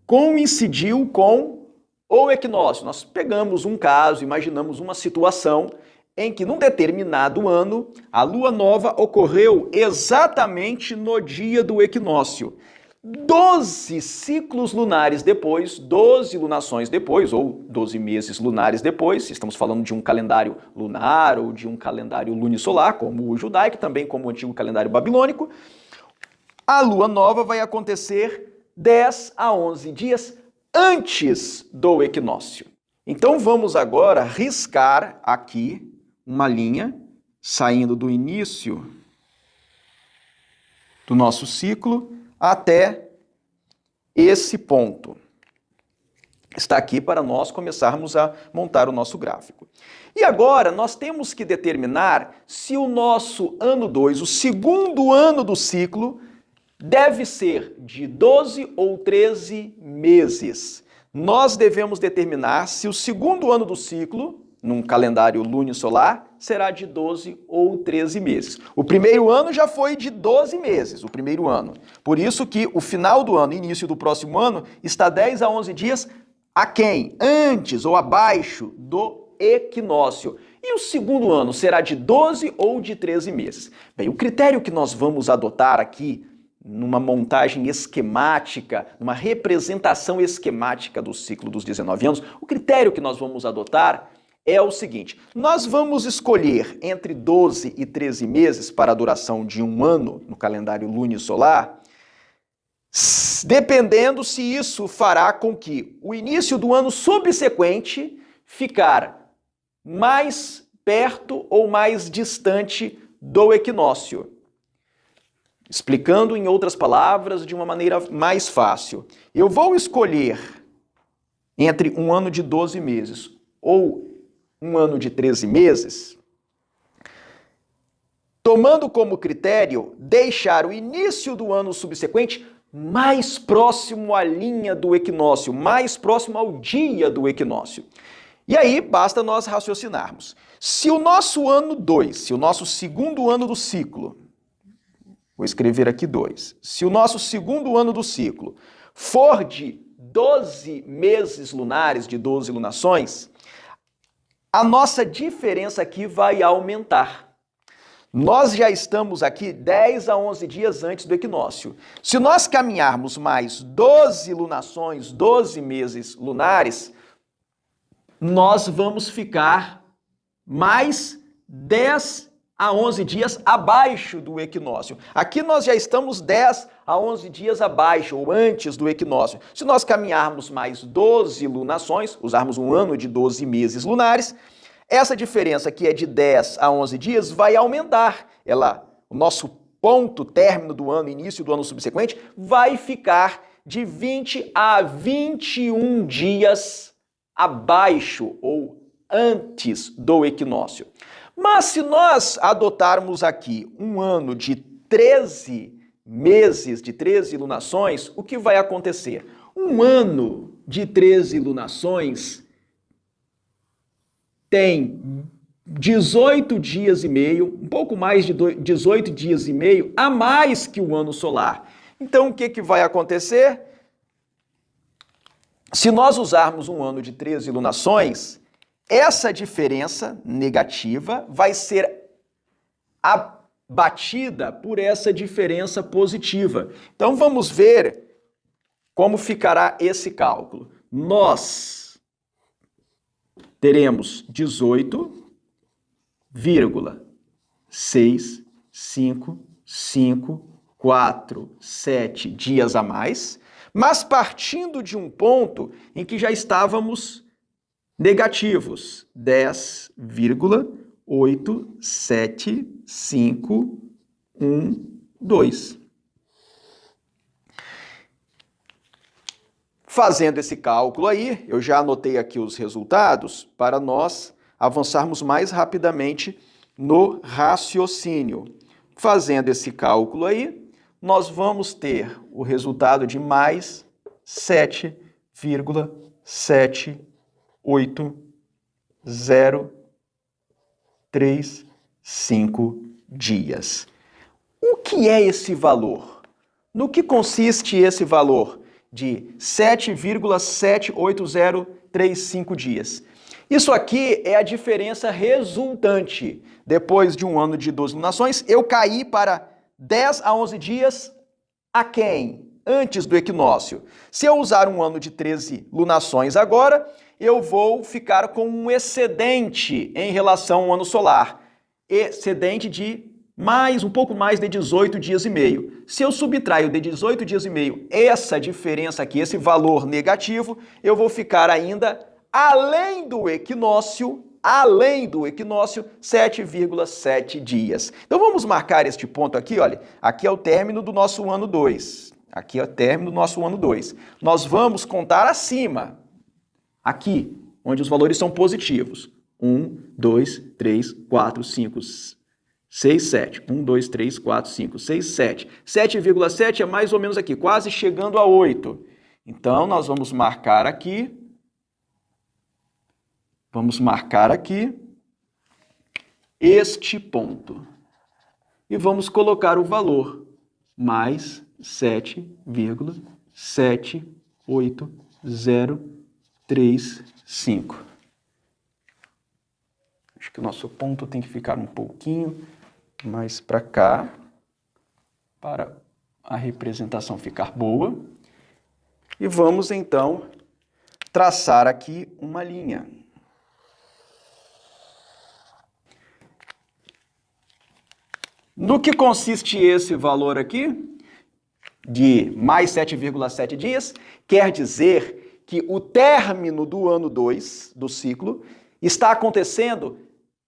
coincidiu com o equinócio. Nós pegamos um caso, imaginamos uma situação em que, num determinado ano, a lua nova ocorreu exatamente no dia do equinócio. 12 ciclos lunares depois, 12 lunações depois, ou 12 meses lunares depois, se estamos falando de um calendário lunar ou de um calendário lunisolar, como o judaico, também como o antigo calendário babilônico, a lua nova vai acontecer 10 a 11 dias antes do equinócio. Então vamos agora riscar aqui uma linha saindo do início do nosso ciclo até esse ponto. Está aqui para nós começarmos a montar o nosso gráfico. E agora nós temos que determinar se o nosso ano 2, o segundo ano do ciclo, deve ser de 12 ou 13 meses. Nós devemos determinar se o segundo ano do ciclo, num calendário lunisolar, será de 12 ou 13 meses. O primeiro ano já foi de 12 meses, o primeiro ano. Por isso que o final do ano, início do próximo ano, está 10 a 11 dias aquém, antes ou abaixo do equinócio. E o segundo ano será de 12 ou de 13 meses? Bem, o critério que nós vamos adotar aqui, numa montagem esquemática, numa representação esquemática do ciclo dos 19 anos, o critério que nós vamos adotar é o seguinte: nós vamos escolher entre 12 e 13 meses para a duração de um ano no calendário lunisolar, dependendo se isso fará com que o início do ano subsequente ficar mais perto ou mais distante do equinócio. Explicando em outras palavras, de uma maneira mais fácil. Eu vou escolher entre um ano de 12 meses ou um ano de 13 meses, tomando como critério deixar o início do ano subsequente mais próximo à linha do equinócio, mais próximo ao dia do equinócio. E aí basta nós raciocinarmos. Se o nosso ano 2, se o nosso segundo ano do ciclo, vou escrever aqui 2, se o nosso segundo ano do ciclo for de 12 meses lunares, de 12 lunações, a nossa diferença aqui vai aumentar. Nós já estamos aqui 10 a 11 dias antes do equinócio. Se nós caminharmos mais 12 lunações, 12 meses lunares, nós vamos ficar mais 10 a 11 dias abaixo do equinócio. Aqui nós já estamos 10 a 11 dias abaixo ou antes do equinócio. Se nós caminharmos mais 12 lunações, usarmos um ano de 12 meses lunares, essa diferença que é de 10 a 11 dias vai aumentar. O nosso ponto término do ano, início do ano subsequente, vai ficar de 20 a 21 dias abaixo ou antes do equinócio. Mas se nós adotarmos aqui um ano de 13 meses, de 13 lunações, o que vai acontecer? Um ano de 13 lunações tem 18 dias e meio, um pouco mais de 18 dias e meio a mais que o ano solar. Então o que vai acontecer? Se nós usarmos um ano de 13 lunações, essa diferença negativa vai ser abatida por essa diferença positiva. Então vamos ver como ficará esse cálculo. Nós teremos 18,65547 dias a mais, mas partindo de um ponto em que já estávamos negativos, 10,87512. Fazendo esse cálculo aí, eu já anotei aqui os resultados para nós avançarmos mais rapidamente no raciocínio. Fazendo esse cálculo aí, nós vamos ter o resultado de mais 7,78035 dias. O que é esse valor? No que consiste esse valor de 7,78035 dias? Isso aqui é a diferença resultante. Depois de um ano de 12 lunações, eu caí para 10 a 11 dias aquém, antes do equinócio. Se eu usar um ano de 13 lunações agora, eu vou ficar com um excedente em relação ao ano solar. Excedente de um pouco mais de 18 dias e meio. Se eu subtraio de 18 dias e meio essa diferença aqui, esse valor negativo, eu vou ficar ainda além do equinócio, 7,7 dias. Então vamos marcar este ponto aqui, olha. Aqui é o término do nosso ano 2. Aqui é o término do nosso ano 2. Nós vamos contar acima, aqui, onde os valores são positivos. 1, 2, 3, 4, 5, 6, 7. 1, 2, 3, 4, 5, 6, 7. 7,7 é mais ou menos aqui, quase chegando a 8. Então, nós vamos marcar aqui. Vamos marcar aqui este ponto. E vamos colocar o valor, mais 7,78035. Acho que o nosso ponto tem que ficar um pouquinho mais para cá, para a representação ficar boa. E vamos, então, traçar aqui uma linha. No que consiste esse valor aqui, de mais 7,7 dias, quer dizer que o término do ano 2 do ciclo está acontecendo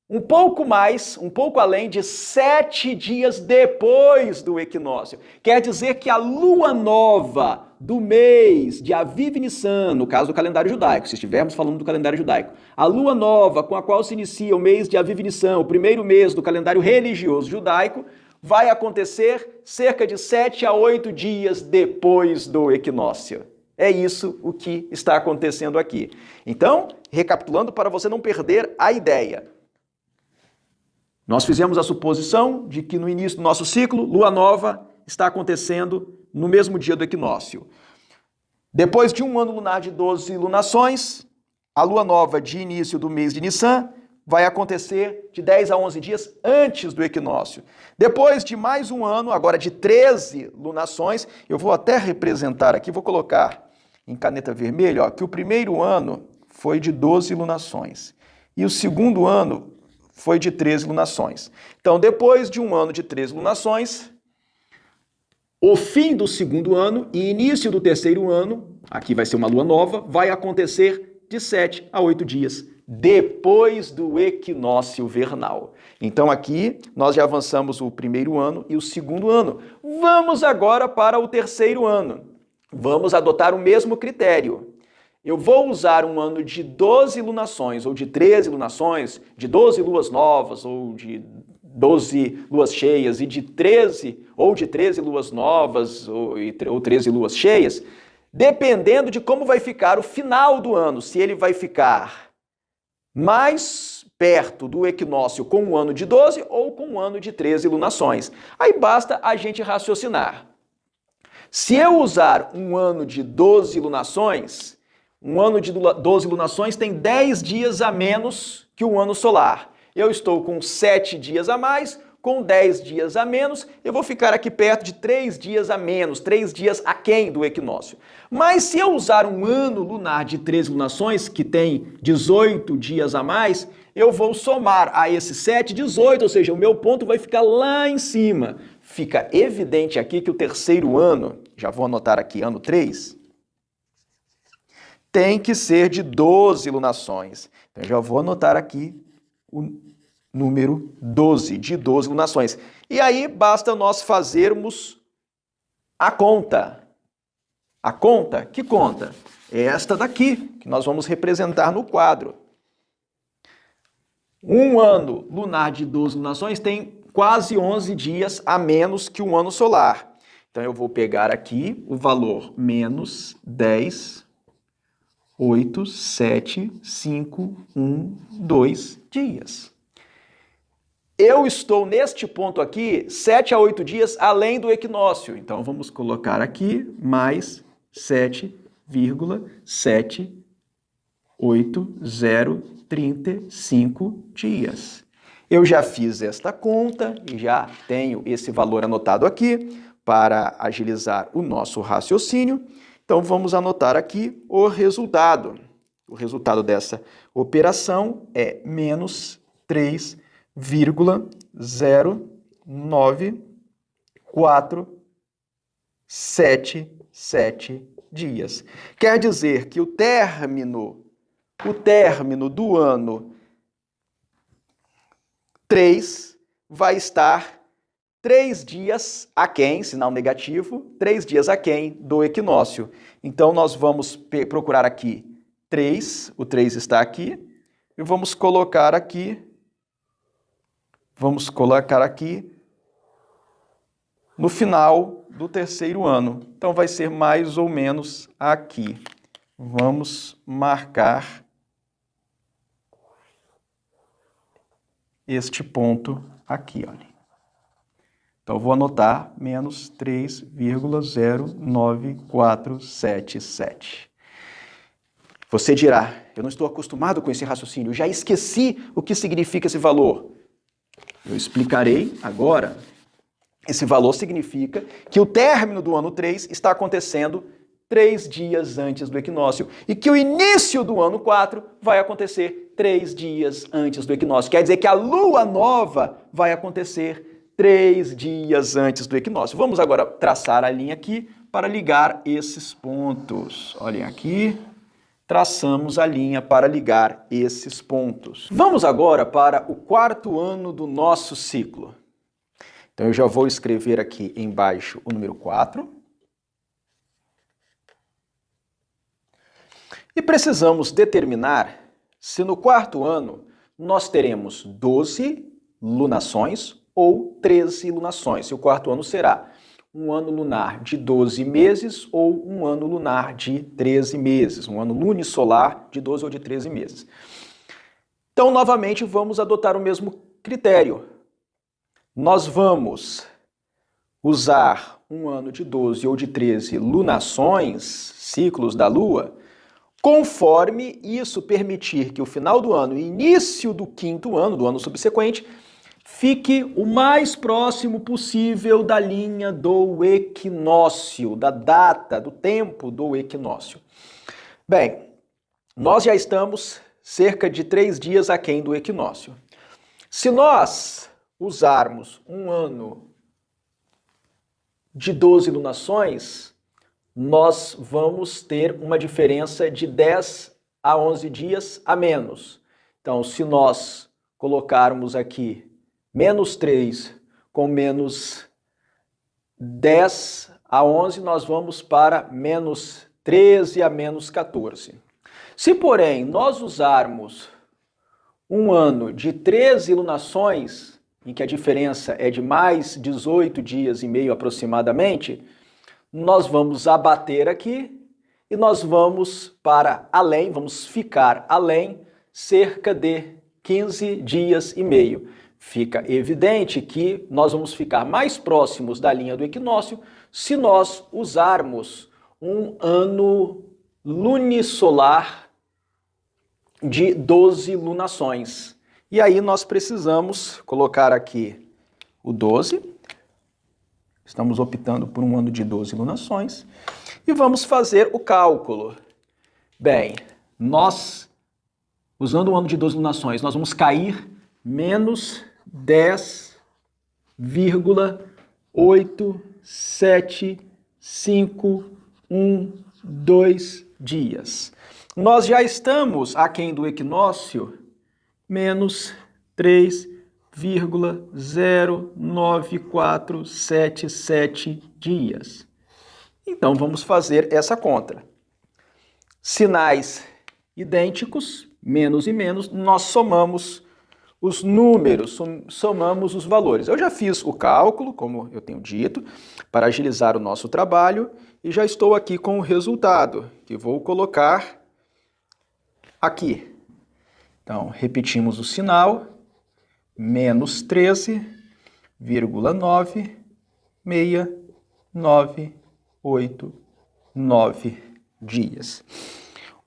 um pouco além de 7 dias depois do equinócio. Quer dizer que a lua nova do mês de Aviv Nissan, no caso do calendário judaico, se estivermos falando do calendário judaico, a lua nova com a qual se inicia o mês de Aviv Nissan, o primeiro mês do calendário religioso judaico, vai acontecer cerca de 7 a 8 dias depois do equinócio. É isso o que está acontecendo aqui. Então, recapitulando para você não perder a ideia. Nós fizemos a suposição de que no início do nosso ciclo, lua nova está acontecendo no mesmo dia do equinócio. Depois de um ano lunar de 12 lunações, a lua nova de início do mês de Nissan vai acontecer de 10 a 11 dias antes do equinócio. Depois de mais um ano, agora de 13 lunações, eu vou até representar aqui, vou colocar em caneta vermelha, ó, que o primeiro ano foi de 12 lunações e o segundo ano foi de 13 lunações. Então, depois de um ano de 13 lunações, o fim do segundo ano e início do terceiro ano, aqui vai ser uma lua nova, vai acontecer de 7 a 8 dias depois do equinócio vernal. Então, aqui nós já avançamos o primeiro ano e o segundo ano. Vamos agora para o terceiro ano. Vamos adotar o mesmo critério. Eu vou usar um ano de 12 lunações, ou de 13 lunações, de 12 luas novas, ou de 12 luas cheias, e de 13 luas novas, ou 13 luas cheias, dependendo de como vai ficar o final do ano, se ele vai ficar mais perto do equinócio com um ano de 12 ou com um ano de 13 lunações. Aí basta a gente raciocinar. Se eu usar um ano de 12 lunações, um ano de 12 lunações tem 10 dias a menos que um ano solar. Eu estou com 7 dias a mais, com 10 dias a menos, eu vou ficar aqui perto de 3 dias a menos, 3 dias aquém do equinócio. Mas se eu usar um ano lunar de 13 lunações, que tem 18 dias a mais, eu vou somar a esses 7, 18, ou seja, o meu ponto vai ficar lá em cima. Fica evidente aqui que o terceiro ano, já vou anotar aqui, ano 3, tem que ser de 12 lunações. Então, eu já vou anotar aqui o número 12, de 12 lunações. E aí, basta nós fazermos a conta. A conta? Que conta? É esta daqui, que nós vamos representar no quadro. Um ano lunar de 12 lunações tem quase 11 dias a menos que um ano solar. Então, eu vou pegar aqui o valor menos 10, 8, 7, 5, 1, 2 dias. Eu estou neste ponto aqui 7 a 8 dias além do equinócio. Então, vamos colocar aqui mais 7,78035 dias. Eu já fiz esta conta e já tenho esse valor anotado aqui para agilizar o nosso raciocínio. Então, vamos anotar aqui o resultado. O resultado dessa operação é menos 3,0947 dias. Quer dizer que o término do ano 3 vai estar 3 dias aquém, sinal negativo, 3 dias aquém do equinócio. Então, nós vamos procurar aqui 3, o 3 está aqui, e vamos colocar aqui no final do terceiro ano. Então, vai ser mais ou menos aqui. Vamos marcar este ponto aqui, olha. Então, eu vou anotar menos 3,09477. Você dirá, eu não estou acostumado com esse raciocínio, eu já esqueci o que significa esse valor. Eu explicarei agora. Esse valor significa que o término do ano 3 está acontecendo 3 dias antes do equinócio e que o início do ano 4 vai acontecer 3 dias antes do equinócio. Quer dizer que a lua nova vai acontecer 3 dias antes do equinócio. Vamos agora traçar a linha aqui para ligar esses pontos. Olhem aqui, traçamos a linha para ligar esses pontos. Vamos agora para o quarto ano do nosso ciclo. Então, eu já vou escrever aqui embaixo o número 4. E precisamos determinar se no quarto ano nós teremos 12 lunações ou 13 lunações. Se o quarto ano será um ano lunar de 12 meses ou um ano lunar de 13 meses, um ano lunisolar de 12 ou de 13 meses. Então, novamente, vamos adotar o mesmo critério. Nós vamos usar um ano de 12 ou de 13 lunações, ciclos da Lua, conforme isso permitir que o final do ano e início do quinto ano, do ano subsequente, fique o mais próximo possível da linha do equinócio, da data, do tempo do equinócio. Bem, nós já estamos cerca de 3 dias aquém do equinócio. Se nós usarmos um ano de 12 lunações, nós vamos ter uma diferença de 10 a 11 dias a menos. Então, se nós colocarmos aqui menos 3 com menos 10 a 11, nós vamos para menos 13 a menos 14. Se, porém, nós usarmos um ano de 13 lunações, em que a diferença é de mais 18 dias e meio aproximadamente, nós vamos abater aqui e nós vamos para além, vamos ficar além cerca de 15 dias e meio. Fica evidente que nós vamos ficar mais próximos da linha do equinócio se nós usarmos um ano lunisolar de 12 lunações. E aí nós precisamos colocar aqui o 12. Estamos optando por um ano de 12 lunações. E vamos fazer o cálculo. Bem, nós, usando o ano de 12 lunações, nós vamos cair menos 10,8751,2 dias. Nós já estamos aquém do equinócio, menos 3,09477 dias. Então vamos fazer essa conta. Sinais idênticos, menos e menos, nós somamos os números, somamos os valores. Eu já fiz o cálculo, como eu tenho dito, para agilizar o nosso trabalho e já estou aqui com o resultado, que vou colocar aqui. Então, repetimos o sinal, menos 13,96989 dias.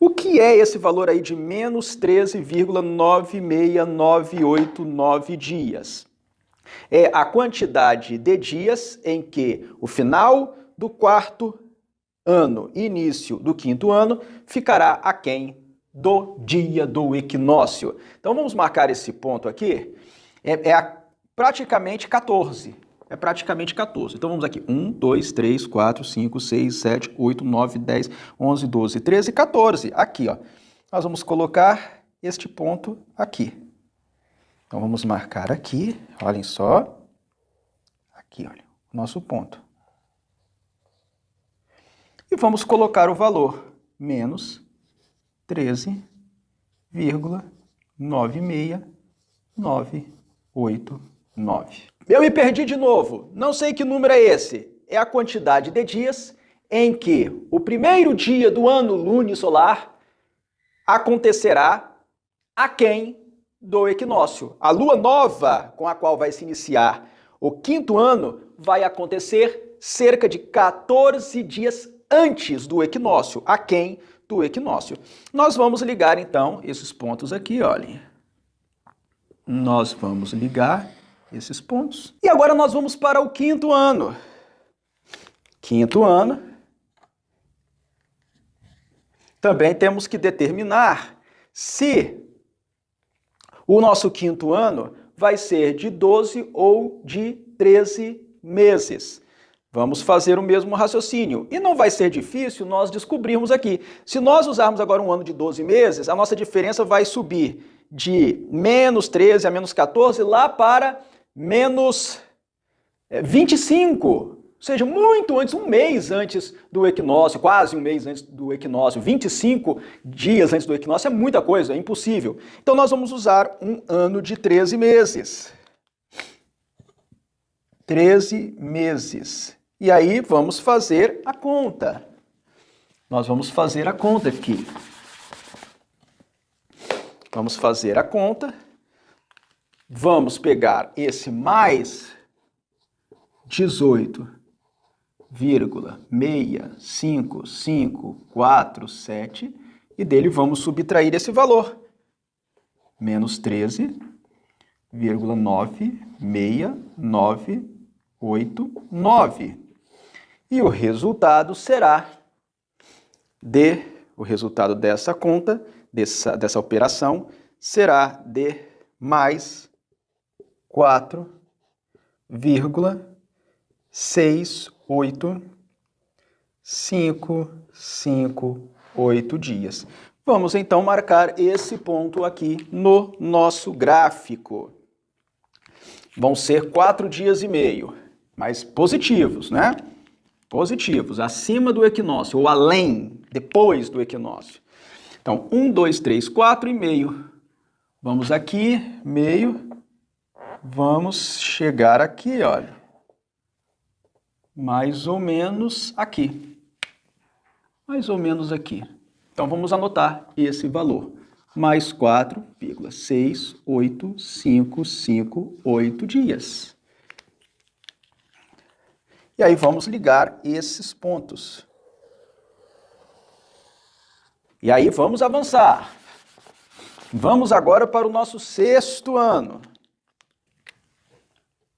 O que é esse valor aí de menos 13,96989 dias? É a quantidade de dias em que o final do quarto ano e início do quinto ano ficará aquém do dia do equinócio. Então vamos marcar esse ponto aqui. Praticamente 14. É praticamente 14. Então vamos aqui. 1, 2, 3, 4, 5, 6, 7, 8, 9, 10, 11, 12, 13, 14. Aqui, ó. Nós vamos colocar este ponto aqui. Então vamos marcar aqui. Olhem só. Aqui, olha. O nosso ponto. E vamos colocar o valor. Menos 13,96989. Eu me perdi de novo, não sei que número é esse. É a quantidade de dias em que o primeiro dia do ano lunisolar acontecerá aquém do equinócio. A lua nova com a qual vai se iniciar o quinto ano vai acontecer cerca de 14 dias antes do equinócio, aquém do equinócio. Nós vamos ligar então esses pontos aqui, olhem. Nós vamos ligar esses pontos. E agora nós vamos para o quinto ano. Quinto ano. Também temos que determinar se o nosso quinto ano vai ser de 12 ou de 13 meses. Vamos fazer o mesmo raciocínio. E não vai ser difícil nós descobrirmos aqui. Se nós usarmos agora um ano de 12 meses, a nossa diferença vai subir de menos 13 a menos 14 lá para menos 25, ou seja, muito antes, um mês antes do equinócio, quase um mês antes do equinócio, 25 dias antes do equinócio é muita coisa, é impossível. Então nós vamos usar um ano de 13 meses. 13 meses. E aí vamos fazer a conta. Nós vamos fazer a conta aqui. Vamos fazer a conta. Vamos pegar esse mais 18,65547 e dele vamos subtrair esse valor. Menos 13,96989. E o resultado será o resultado dessa conta, dessa operação, será de mais 4,68558 dias. Vamos então marcar esse ponto aqui no nosso gráfico. Vão ser 4 dias e meio, mas positivos, né? Positivos, acima do equinócio, ou além, depois do equinócio. Então, 1, 2, 3, 4 e meio. Vamos aqui, meio. Vamos chegar aqui, olha. Mais ou menos aqui. Mais ou menos aqui. Então, vamos anotar esse valor. Mais 4,68558 dias. E aí vamos ligar esses pontos. E aí vamos avançar. Vamos agora para o nosso sexto ano.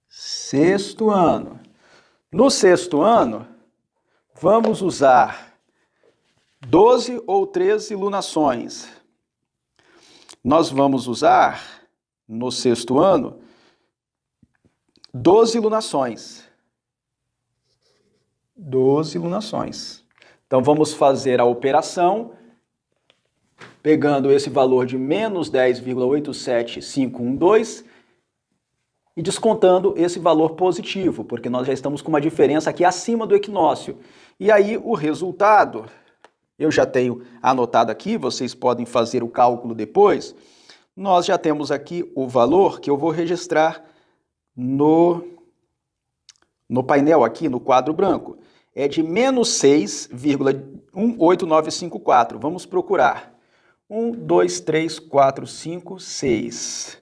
Sexto ano. No sexto ano, vamos usar 12 ou 13 lunações. Nós vamos usar, no sexto ano, 12 lunações. 12 lunações. Então, vamos fazer a operação, pegando esse valor de menos 10,87512 e descontando esse valor positivo, porque nós já estamos com uma diferença aqui acima do equinócio. E aí o resultado, eu já tenho anotado aqui, vocês podem fazer o cálculo depois. Nós já temos aqui o valor que eu vou registrar no painel aqui, no quadro branco. É de menos 6,18954. Vamos procurar. 1, 2, 3, 4, 5, 6.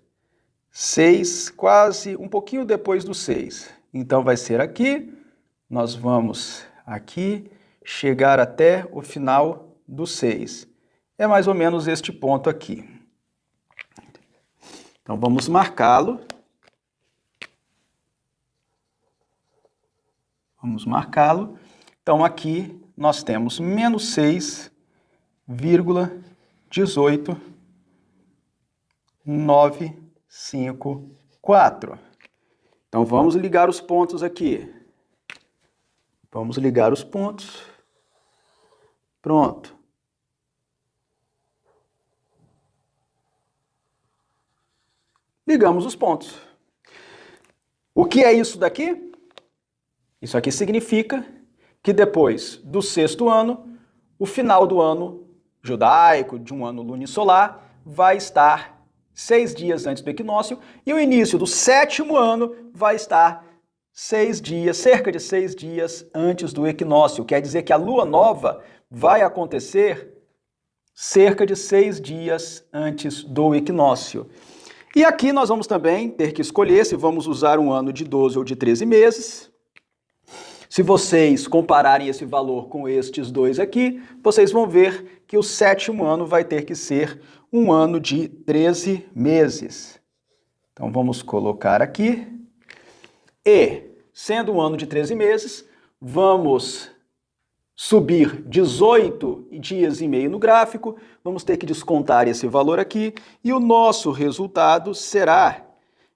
6, quase um pouquinho depois do 6. Então vai ser aqui, nós vamos aqui chegar até o final do 6. É mais ou menos este ponto aqui. Então vamos marcá-lo. Vamos marcá-lo. Então aqui nós temos menos 6,18954. Então vamos ligar os pontos aqui. Vamos ligar os pontos. Pronto. Ligamos os pontos. O que é isso daqui? Isso aqui significa que depois do 6º ano, o final do ano judaico, de um ano lunisolar, vai estar 6 dias antes do equinócio, e o início do 7º ano vai estar 6 dias, cerca de 6 dias antes do equinócio. Quer dizer que a lua nova vai acontecer cerca de 6 dias antes do equinócio. E aqui nós vamos também ter que escolher se vamos usar um ano de 12 ou de 13 meses. Se vocês compararem esse valor com estes dois aqui, vocês vão ver que o 7º ano vai ter que ser um ano de 13 meses. Então vamos colocar aqui. E, sendo um ano de 13 meses, vamos subir 18 dias e meio no gráfico, vamos ter que descontar esse valor aqui, e o nosso resultado será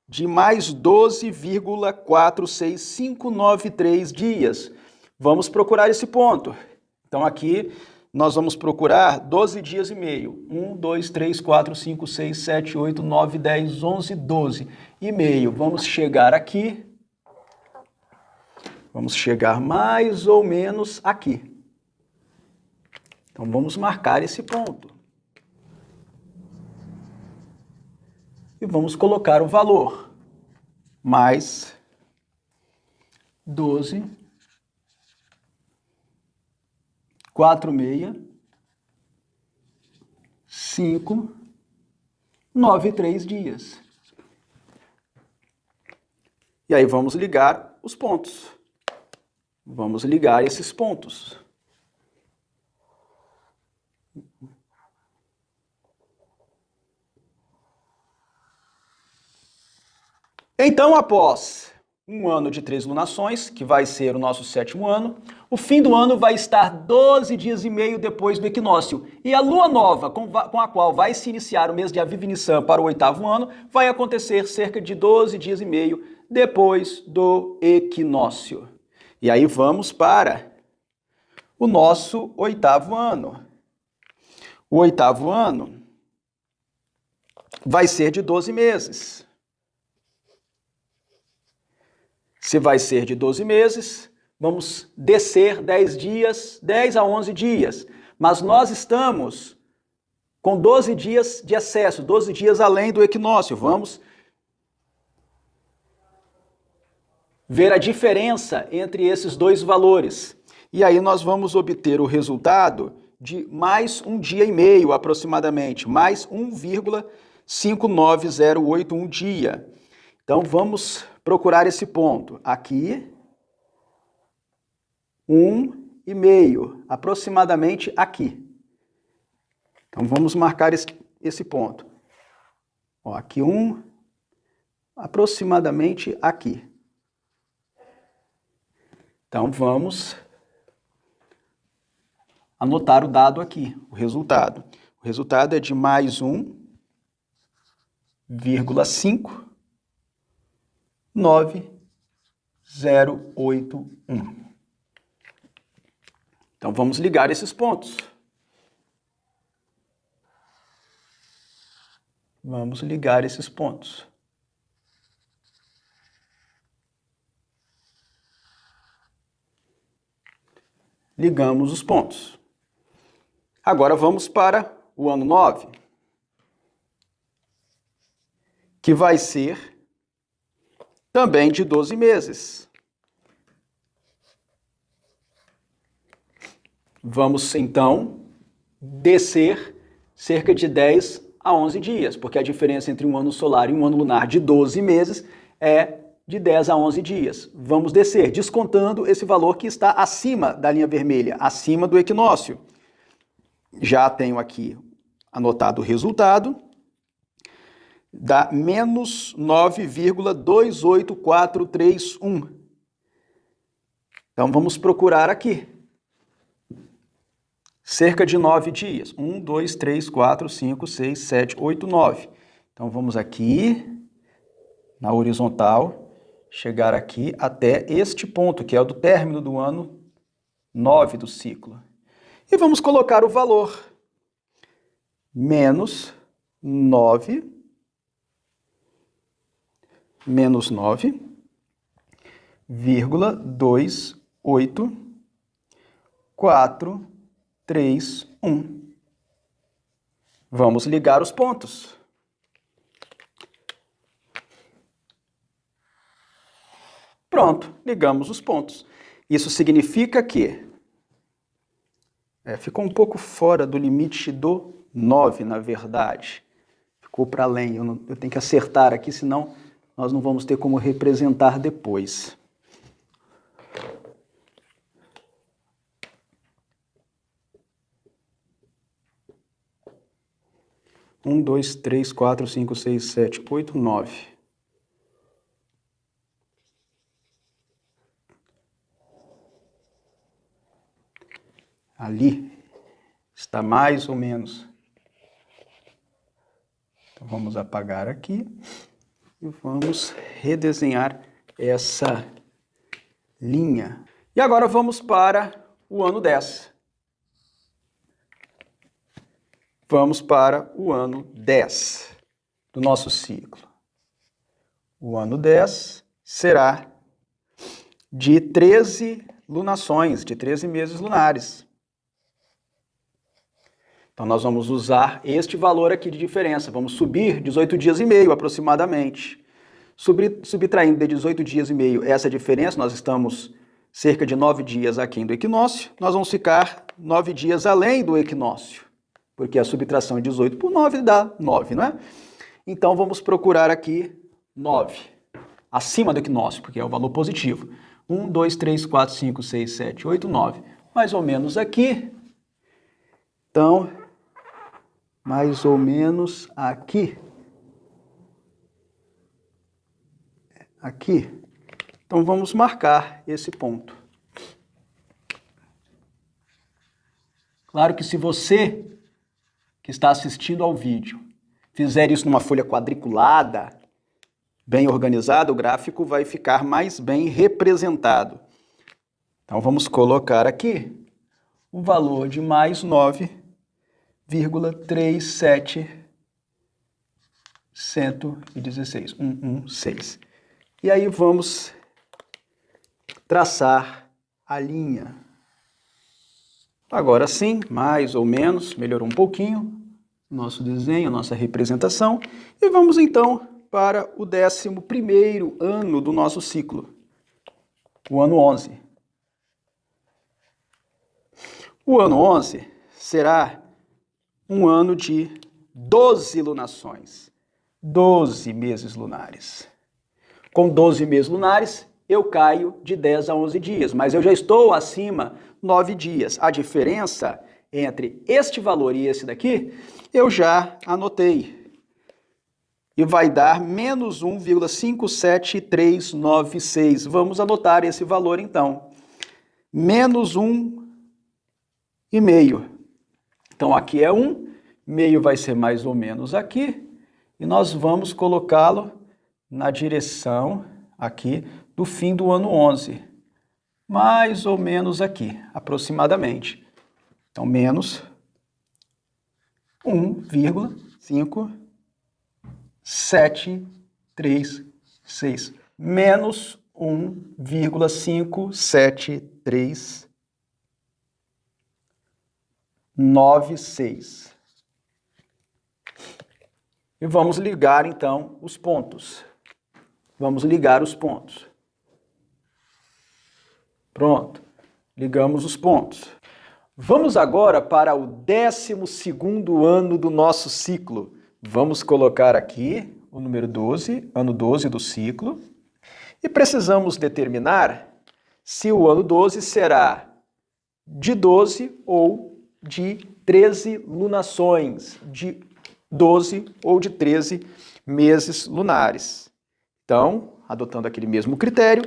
de mais 12,46593 dias. Vamos procurar esse ponto. Então aqui nós vamos procurar 12 dias e meio. 1, 2, 3, 4, 5, 6, 7, 8, 9, 10, 11, 12 e meio. Vamos chegar aqui. Vamos chegar mais ou menos aqui. Então vamos marcar esse ponto. E vamos colocar o valor. Mais 12, 46, 5, 93 dias. E aí vamos ligar os pontos. Vamos ligar esses pontos. Então, após um ano de 3 lunações, que vai ser o nosso 7º ano, o fim do ano vai estar 12 dias e meio depois do equinócio. E a lua nova, com a qual vai se iniciar o mês de Aviv Nissan para o 8º ano, vai acontecer cerca de 12 dias e meio depois do equinócio. E aí vamos para o nosso 8º ano. O 8º ano vai ser de 12 meses. Se vai ser de 12 meses, vamos descer 10 dias, 10 a 11 dias. Mas nós estamos com 12 dias de excesso, 12 dias além do equinócio. Vamos ver a diferença entre esses dois valores. E aí nós vamos obter o resultado de mais um dia e meio, aproximadamente, mais 1,59081 dia. Então vamos procurar esse ponto. Aqui, 1,5, aproximadamente aqui. Então vamos marcar esse ponto. Ó, aqui 1, aproximadamente aqui. Então vamos anotar o dado aqui, o resultado. O resultado é de mais 1,59081. Então vamos ligar esses pontos. Vamos ligar esses pontos. ligamos os pontos. Agora vamos para o ano 9, que vai ser também de 12 meses. Vamos, então, descer cerca de 10 a 11 dias, porque a diferença entre um ano solar e um ano lunar de 12 meses é de 10 a 11 dias. Vamos descer, descontando esse valor que está acima da linha vermelha, acima do equinócio. Já tenho aqui anotado o resultado, dá menos 9,28431. Então vamos procurar aqui. Cerca de 9 dias. 1, 2, 3, 4, 5, 6, 7, 8, 9. Então vamos aqui, na horizontal, chegar aqui até este ponto, que é o do término do ano 9 do ciclo. E vamos colocar o valor. Menos 9, menos 9,28431. Vamos ligar os pontos. Pronto, ligamos os pontos. Isso significa que ficou um pouco fora do limite do 9, na verdade. Ficou para além. Eu tenho que acertar aqui, senão nós não vamos ter como representar depois. Um, 2, 3, 4, 5, 6, 7, 8, 9. Ali está mais ou menos. Então vamos apagar aqui e vamos redesenhar essa linha. E agora vamos para o ano 10. Vamos para o ano 10 do nosso ciclo. O ano 10 será de 13 lunações, de 13 meses lunares. Então nós vamos usar este valor aqui de diferença. Vamos subir 18 dias e meio aproximadamente. Subtraindo de 18 dias e meio essa diferença, nós estamos cerca de 9 dias aquém do equinócio. Nós vamos ficar 9 dias além do equinócio, porque a subtração de 18 por 9 dá 9, não é? Então vamos procurar aqui 9, acima do equinócio, porque é o valor positivo. 1, 2, 3, 4, 5, 6, 7, 8, 9. Mais ou menos aqui. Então, mais ou menos aqui. Aqui. Então vamos marcar esse ponto. Claro que se você que está assistindo ao vídeo fizer isso numa folha quadriculada, bem organizada, o gráfico vai ficar mais bem representado. Então vamos colocar aqui o valor de mais 9,37116. E aí vamos traçar a linha. Agora sim, mais ou menos, melhorou um pouquinho nosso desenho, nossa representação. E vamos então para o 11º ano do nosso ciclo, o ano 11. O ano 11 será um ano de 12 lunações, 12 meses lunares. Com 12 meses lunares, eu caio de 10 a 11 dias, mas eu já estou acima 9 dias. A diferença entre este valor e esse daqui, eu já anotei. E vai dar menos 1,57396. Vamos anotar esse valor então. Menos 1,5. Então aqui é 1, meio vai ser mais ou menos aqui, e nós vamos colocá-lo na direção aqui do fim do ano 11. Mais ou menos aqui, aproximadamente. Então, menos 1,573,6. Menos 1,573,6. 96. E vamos ligar, então, os pontos. Vamos ligar os pontos. Pronto. Ligamos os pontos. Vamos agora para o 12º ano do nosso ciclo. Vamos colocar aqui o número 12, ano 12 do ciclo. E precisamos determinar se o ano 12 será de 12 ou de 13 lunações, de 12 ou de 13 meses lunares. Então, adotando aquele mesmo critério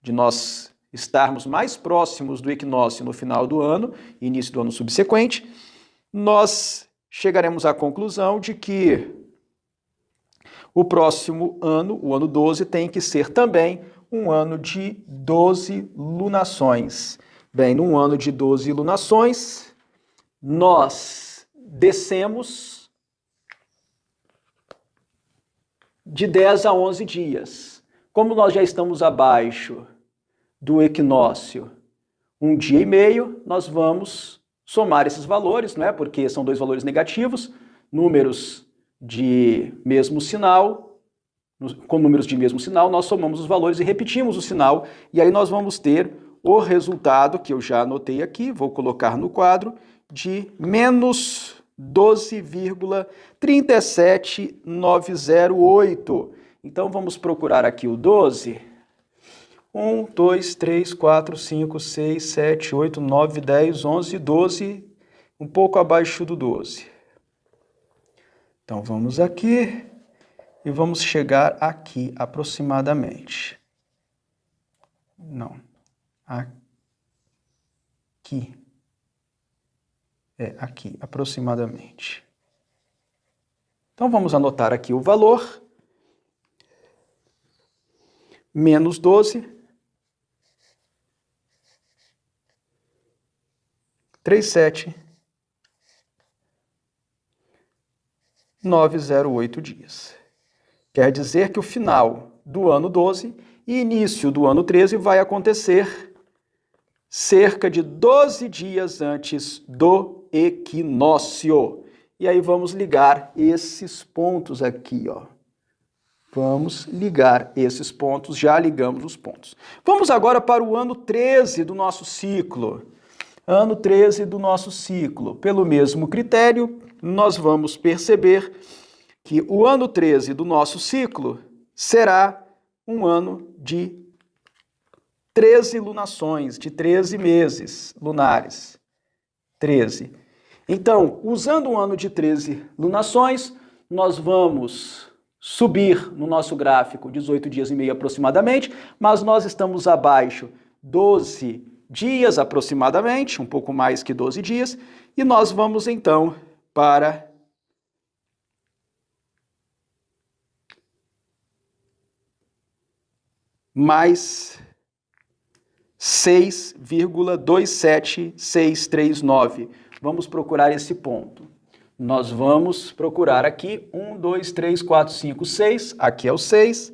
de nós estarmos mais próximos do equinócio no final do ano, início do ano subsequente, nós chegaremos à conclusão de que o próximo ano, o ano 12, tem que ser também um ano de 12 lunações. Bem, num ano de 12 lunações, nós descemos de 10 a 11 dias. Como nós já estamos abaixo do equinócio 1 dia e meio, nós vamos somar esses valores, não é? Porque são dois valores negativos, números de mesmo sinal, com números de mesmo sinal, nós somamos os valores e repetimos o sinal, e aí nós vamos ter o resultado, que eu já anotei aqui, vou colocar no quadro, de menos 12,37908. Então vamos procurar aqui o 12. 1, 2, 3, 4, 5, 6, 7, 8, 9, 10, 11, 12, um pouco abaixo do 12. Então vamos aqui e vamos chegar aqui aproximadamente. Não, aqui. Aqui, aproximadamente. Então vamos anotar aqui o valor. Menos 12. 37,908 dias. Quer dizer que o final do ano 12 e início do ano 13 vai acontecer cerca de 12 dias antes do equinócio. E aí vamos ligar esses pontos aqui, ó. Vamos ligar esses pontos, já ligamos os pontos. Vamos agora para o ano 13 do nosso ciclo. Ano 13 do nosso ciclo. Pelo mesmo critério, nós vamos perceber que o ano 13 do nosso ciclo será um ano de 13 lunações, de 13 meses lunares. 13. Então, usando um ano de 13 lunações, nós vamos subir no nosso gráfico 18 dias e meio aproximadamente, mas nós estamos abaixo 12 dias aproximadamente, um pouco mais que 12 dias, e nós vamos então para mais 6,27639. Vamos procurar esse ponto. Nós vamos procurar aqui 1, 2, 3, 4, 5, 6, aqui é o 6,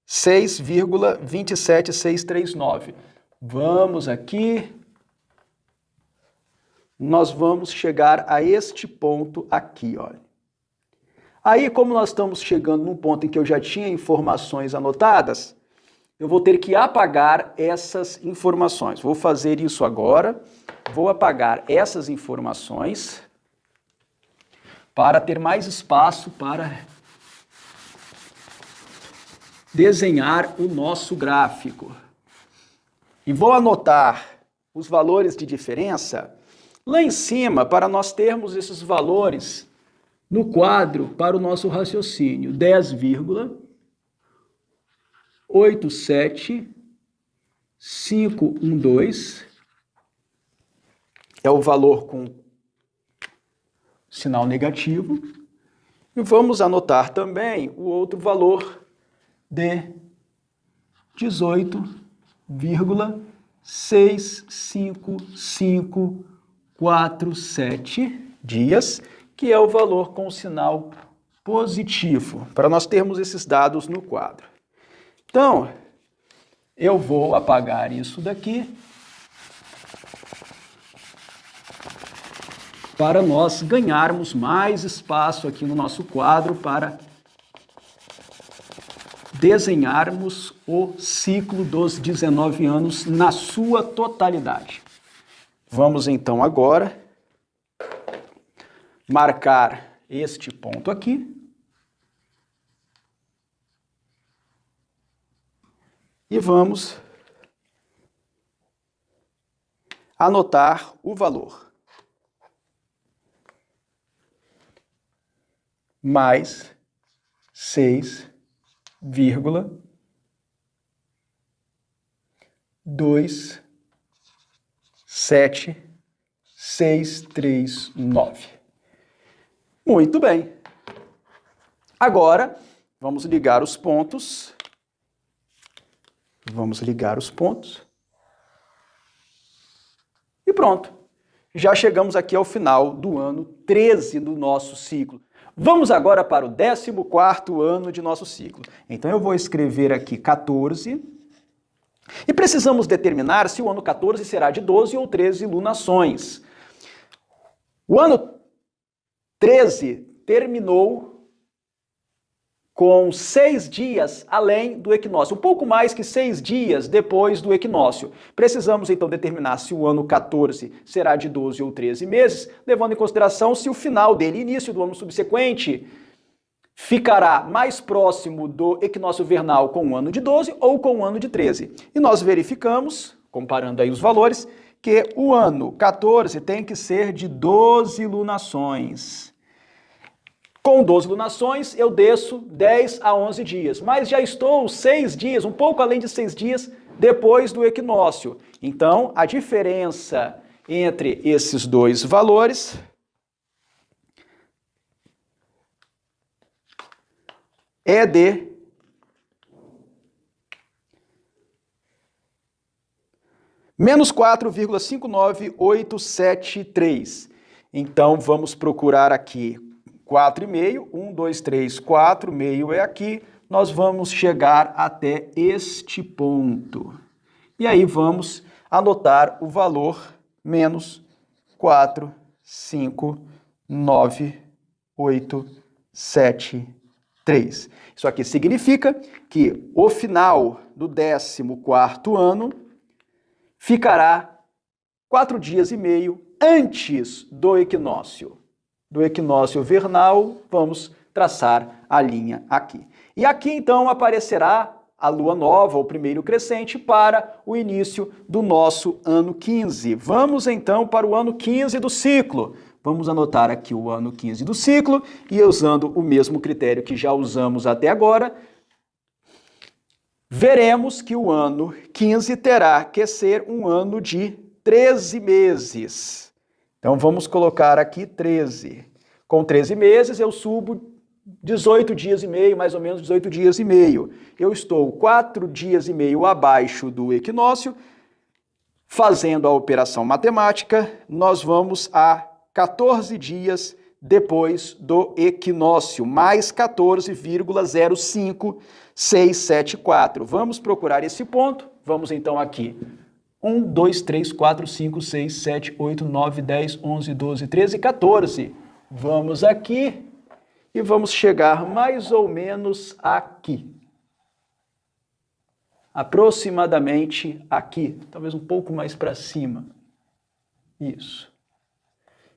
6,27639. Vamos aqui, nós vamos chegar a este ponto aqui, olha. Aí, como nós estamos chegando num ponto em que eu já tinha informações anotadas, eu vou ter que apagar essas informações. Vou fazer isso agora, vou apagar essas informações para ter mais espaço para desenhar o nosso gráfico. E vou anotar os valores de diferença lá em cima para nós termos esses valores no quadro para o nosso raciocínio. 10,87512 é o valor com sinal negativo. E vamos anotar também o outro valor de 18,65547 dias, que é o valor com sinal positivo, para nós termos esses dados no quadro. Então, eu vou apagar isso daqui. para nós ganharmos mais espaço aqui no nosso quadro para desenharmos o ciclo dos 19 anos na sua totalidade. Vamos então agora marcar este ponto aqui. E vamos anotar o valor. Mais 6,27639. Muito bem. Agora, vamos ligar os pontos. Vamos ligar os pontos. E pronto. Já chegamos aqui ao final do ano 13 do nosso ciclo. Vamos agora para o 14º ano de nosso ciclo. Então eu vou escrever aqui 14. E precisamos determinar se o ano 14 será de 12 ou 13 lunações. O ano 13 terminou com 6 dias além do equinócio, um pouco mais que 6 dias depois do equinócio. Precisamos então determinar se o ano 14 será de 12 ou 13 meses, levando em consideração se o final dele, início do ano subsequente, ficará mais próximo do equinócio vernal com o ano de 12 ou com o ano de 13. E nós verificamos, comparando aí os valores, que o ano 14 tem que ser de 12 lunações. Com 12 lunações, eu desço 10 a 11 dias, mas já estou 6 dias, um pouco além de 6 dias, depois do equinócio. Então, a diferença entre esses dois valores é de menos 4,59873. Então, vamos procurar aqui 4,5, 1, 2, 3, 4, meio é aqui, nós vamos chegar até este ponto. E aí vamos anotar o valor menos 4, 5, 9, 8, 7, 3. Isso aqui significa que o final do 14º ano ficará 4 dias e meio antes do equinócio. Do equinócio vernal, vamos traçar a linha aqui. E aqui, então, aparecerá a lua nova, o primeiro crescente, para o início do nosso ano 15. Vamos, então, para o ano 15 do ciclo. Vamos anotar aqui o ano 15 do ciclo e, usando o mesmo critério que já usamos até agora, veremos que o ano 15 terá que ser um ano de 13 meses. Então, vamos colocar aqui 13. Com 13 meses, eu subo 18 dias e meio, mais ou menos 18 dias e meio. Eu estou 4 dias e meio abaixo do equinócio. Fazendo a operação matemática, nós vamos a 14 dias depois do equinócio, mais 14,05674. Vamos procurar esse ponto. Vamos então aqui. 1, 2, 3, 4, 5, 6, 7, 8, 9, 10, 11, 12, 13, 14. Vamos aqui e vamos chegar mais ou menos aqui. Aproximadamente aqui, talvez um pouco mais para cima. Isso.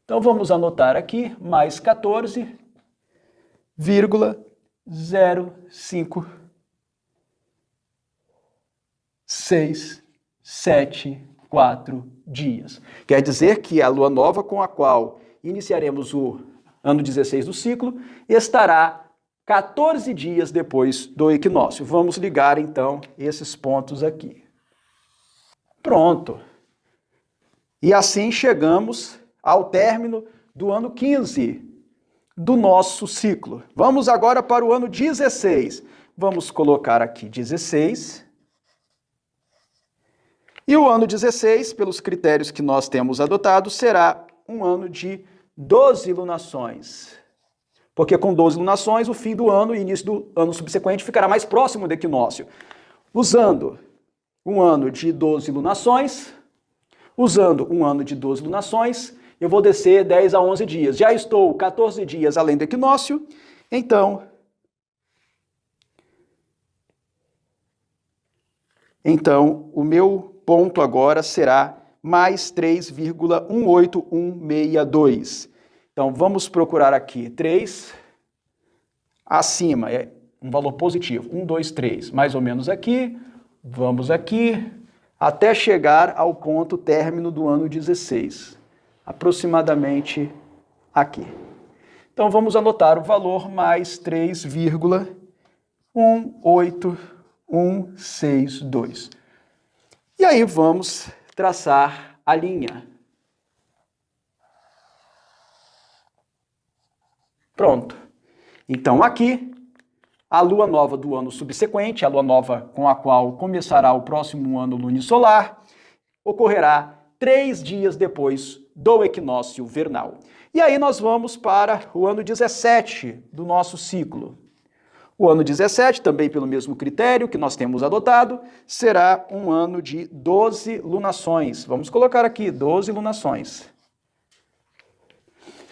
Então vamos anotar aqui, mais 14,0564 dias. Quer dizer que a lua nova com a qual iniciaremos o ano 16 do ciclo estará 14 dias depois do equinócio. Vamos ligar, então, esses pontos aqui. Pronto. E assim chegamos ao término do ano 15 do nosso ciclo. Vamos agora para o ano 16. Vamos colocar aqui 16. E o ano 16, pelos critérios que nós temos adotado, será um ano de 12 lunações. Porque com 12 lunações, o fim do ano e início do ano subsequente ficará mais próximo do equinócio. Usando um ano de 12 lunações, eu vou descer 10 a 11 dias. Já estou 14 dias além do equinócio, então o meu ponto agora será mais 3,18162. Então, vamos procurar aqui 3 acima, é um valor positivo. 1, 2, 3, mais ou menos aqui. Vamos aqui, até chegar ao ponto término do ano 16, aproximadamente aqui. Então, vamos anotar o valor mais 3,18162. E aí vamos traçar a linha. Pronto. Então aqui, a lua nova do ano subsequente, a lua nova com a qual começará o próximo ano lunisolar, ocorrerá 3 dias depois do equinócio vernal. E aí nós vamos para o ano 17 do nosso ciclo. O ano 17, também pelo mesmo critério que nós temos adotado, será um ano de 12 lunações. Vamos colocar aqui 12 lunações.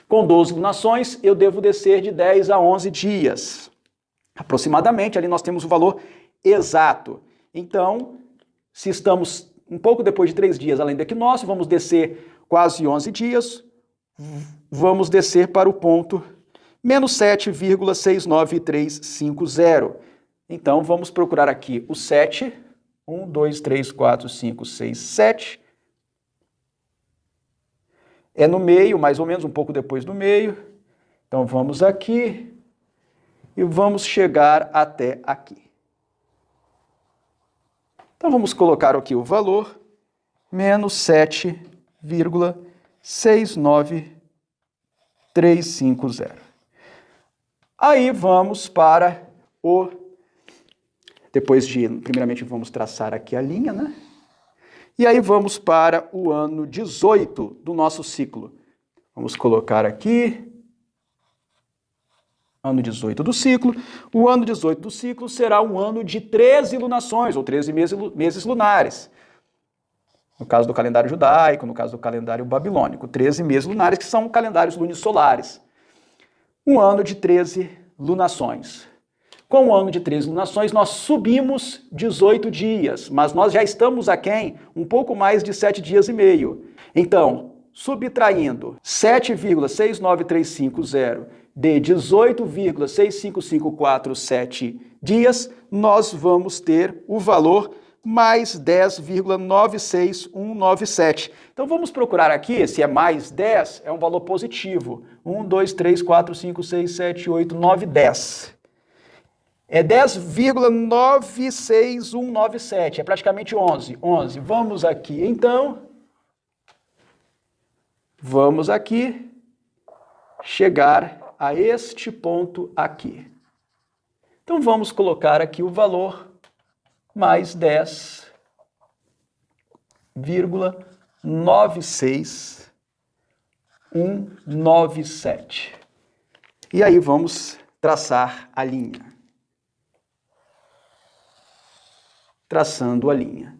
Com 12 lunações, eu devo descer de 10 a 11 dias. Aproximadamente, ali nós temos o valor exato. Então, se estamos um pouco depois de 3 dias além do equinócio, vamos descer quase 11 dias, vamos descer para o ponto menos 7,69350. Então, vamos procurar aqui o 7. 1, 2, 3, 4, 5, 6, 7. É no meio, mais ou menos, um pouco depois do meio. Então, vamos aqui e vamos chegar até aqui. Então, vamos colocar aqui o valor, menos 7,69350. Aí vamos para o... primeiramente vamos traçar aqui a linha, né? E aí vamos para o ano 18 do nosso ciclo. Vamos colocar aqui, ano 18 do ciclo. O ano 18 do ciclo será um ano de 13 lunações, ou 13 meses lunares. No caso do calendário judaico, no caso do calendário babilônico. 13 meses lunares, que são calendários lunisolares. Um ano de 13 lunações. Com o ano de 13 lunações, nós subimos 18 dias, mas nós já estamos aquém um pouco mais de 7 dias e meio. Então, subtraindo 7,69350 de 18,65547 dias, nós vamos ter o valor mais 10,96197. Então vamos procurar aqui, se é mais 10, é um valor positivo. 1, 2, 3, 4, 5, 6, 7, 8, 9, 10. É 10,96197, é praticamente 11. 11. Vamos aqui, então. Vamos aqui chegar a este ponto aqui. Então vamos colocar aqui o valor mais 10,96197. E aí vamos traçar a linha. Traçando a linha.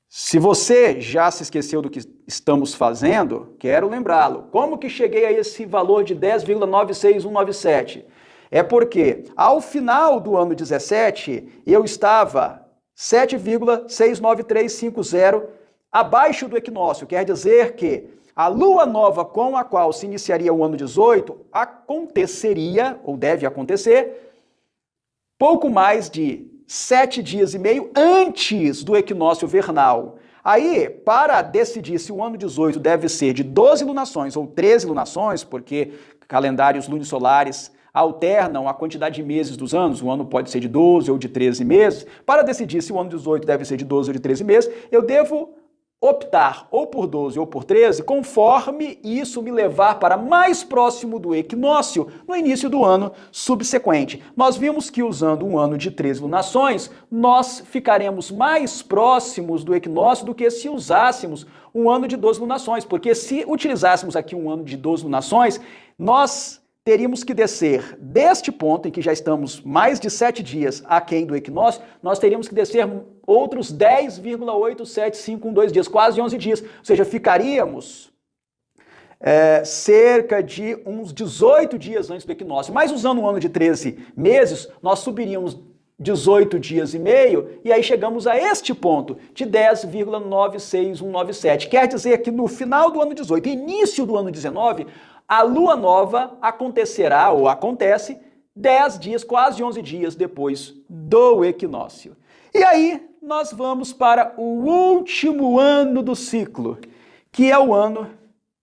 Se você já se esqueceu do que estamos fazendo, quero lembrá-lo. Como que cheguei a esse valor de 10,96197? É porque, ao final do ano 17, eu estava 7,69350 abaixo do equinócio. Quer dizer que a lua nova com a qual se iniciaria o ano 18 aconteceria, ou deve acontecer, pouco mais de 7 dias e meio antes do equinócio vernal. Aí, para decidir se o ano 18 deve ser de 12 lunações ou 13 lunações, porque calendários lunisolares alternam a quantidade de meses dos anos, o ano pode ser de 12 ou de 13 meses, para decidir se o ano 18 deve ser de 12 ou de 13 meses, eu devo optar ou por 12 ou por 13, conforme isso me levar para mais próximo do equinócio no início do ano subsequente. Nós vimos que usando um ano de 13 lunações, nós ficaremos mais próximos do equinócio do que se usássemos um ano de 12 lunações, porque se utilizássemos aqui um ano de 12 lunações, nós teríamos que descer deste ponto, em que já estamos mais de 7 dias aquém do equinócio, nós teríamos que descer outros 10,87512 dias, quase 11 dias. Ou seja, ficaríamos cerca de uns 18 dias antes do equinócio. Mas usando um ano de 13 meses, nós subiríamos 18 dias e meio, e aí chegamos a este ponto de 10,96197. Quer dizer que no final do ano 18, início do ano 19, a lua nova acontecerá, ou acontece, 10 dias, quase 11 dias depois do equinócio. E aí nós vamos para o último ano do ciclo, que é o ano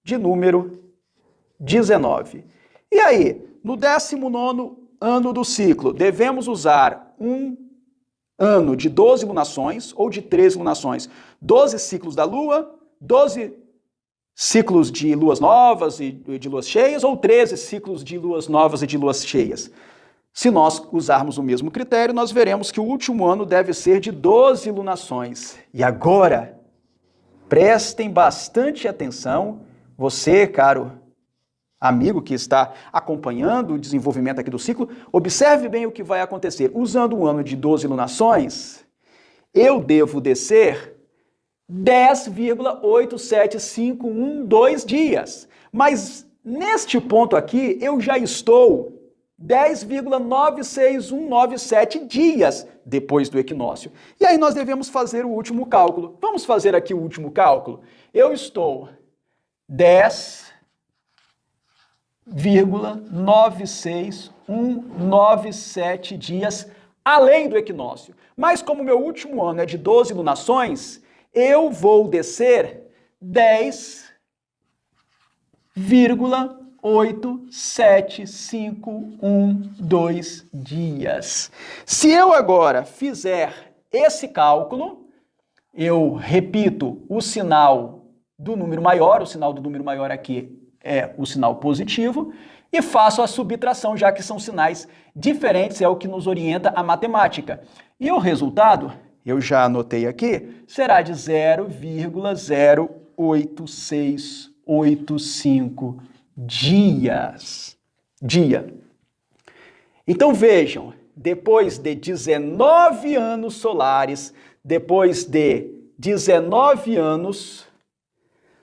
de número 19. E aí, no 19º ano do ciclo, devemos usar um ano de 12 lunações ou de 13 lunações, 12 ciclos da lua, 12 ciclos de luas novas e de luas cheias, ou 13 ciclos de luas novas e de luas cheias. Se nós usarmos o mesmo critério, nós veremos que o último ano deve ser de 12 lunações. E agora, prestem bastante atenção, você, caro amigo que está acompanhando o desenvolvimento aqui do ciclo, observe bem o que vai acontecer. Usando um ano de 12 lunações, eu devo descer 10,87512 dias. Mas neste ponto aqui, eu já estou 10,96197 dias depois do equinócio. E aí nós devemos fazer o último cálculo. Vamos fazer aqui o último cálculo? Eu estou 10,96197 dias além do equinócio. Mas como meu último ano é de 12 lunações, eu vou descer 10,87512 dias. Se eu agora fizer esse cálculo, eu repito o sinal do número maior, o sinal do número maior aqui é o sinal positivo, e faço a subtração, já que são sinais diferentes, é o que nos orienta a matemática. E o resultado, eu já anotei aqui, será de 0,08685 dias. Então vejam, depois de 19 anos solares, depois de 19 anos,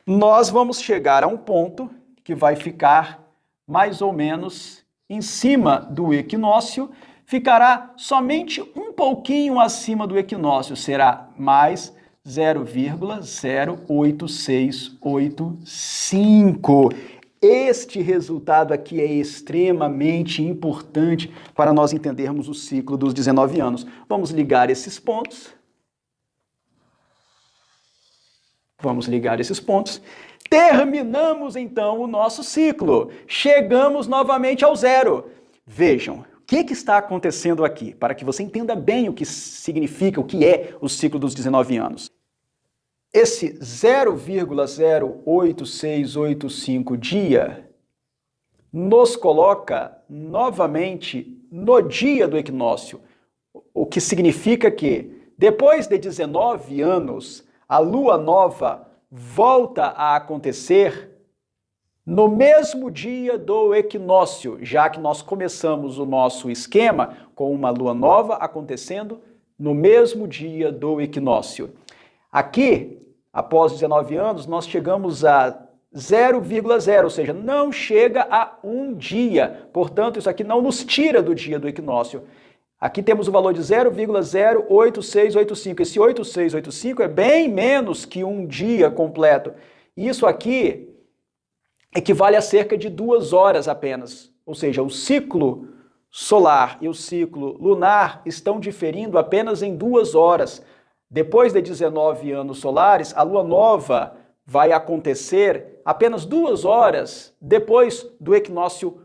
nós vamos chegar a um ponto que vai ficar mais ou menos em cima do equinócio, ficará somente um pouquinho acima do equinócio, será mais 0,08685. Este resultado aqui é extremamente importante para nós entendermos o ciclo dos 19 anos. Vamos ligar esses pontos. Terminamos então o nosso ciclo. Chegamos novamente ao zero. Vejam, o que está acontecendo aqui? Para que você entenda bem o que significa, o que é o ciclo dos 19 anos. Esse 0,08685 dia nos coloca novamente no dia do equinócio, o que significa que depois de 19 anos, a lua nova volta a acontecer no mesmo dia do equinócio, já que nós começamos o nosso esquema com uma lua nova acontecendo no mesmo dia do equinócio. Aqui, após 19 anos, nós chegamos a 0,0, ou seja, não chega a um dia. Portanto, isso aqui não nos tira do dia do equinócio. Aqui temos o valor de 0,08685. Esse 8685 é bem menos que um dia completo. Isso aqui equivale a cerca de 2 horas apenas. Ou seja, o ciclo solar e o ciclo lunar estão diferindo apenas em 2 horas. Depois de 19 anos solares, a lua nova vai acontecer apenas 2 horas depois do equinócio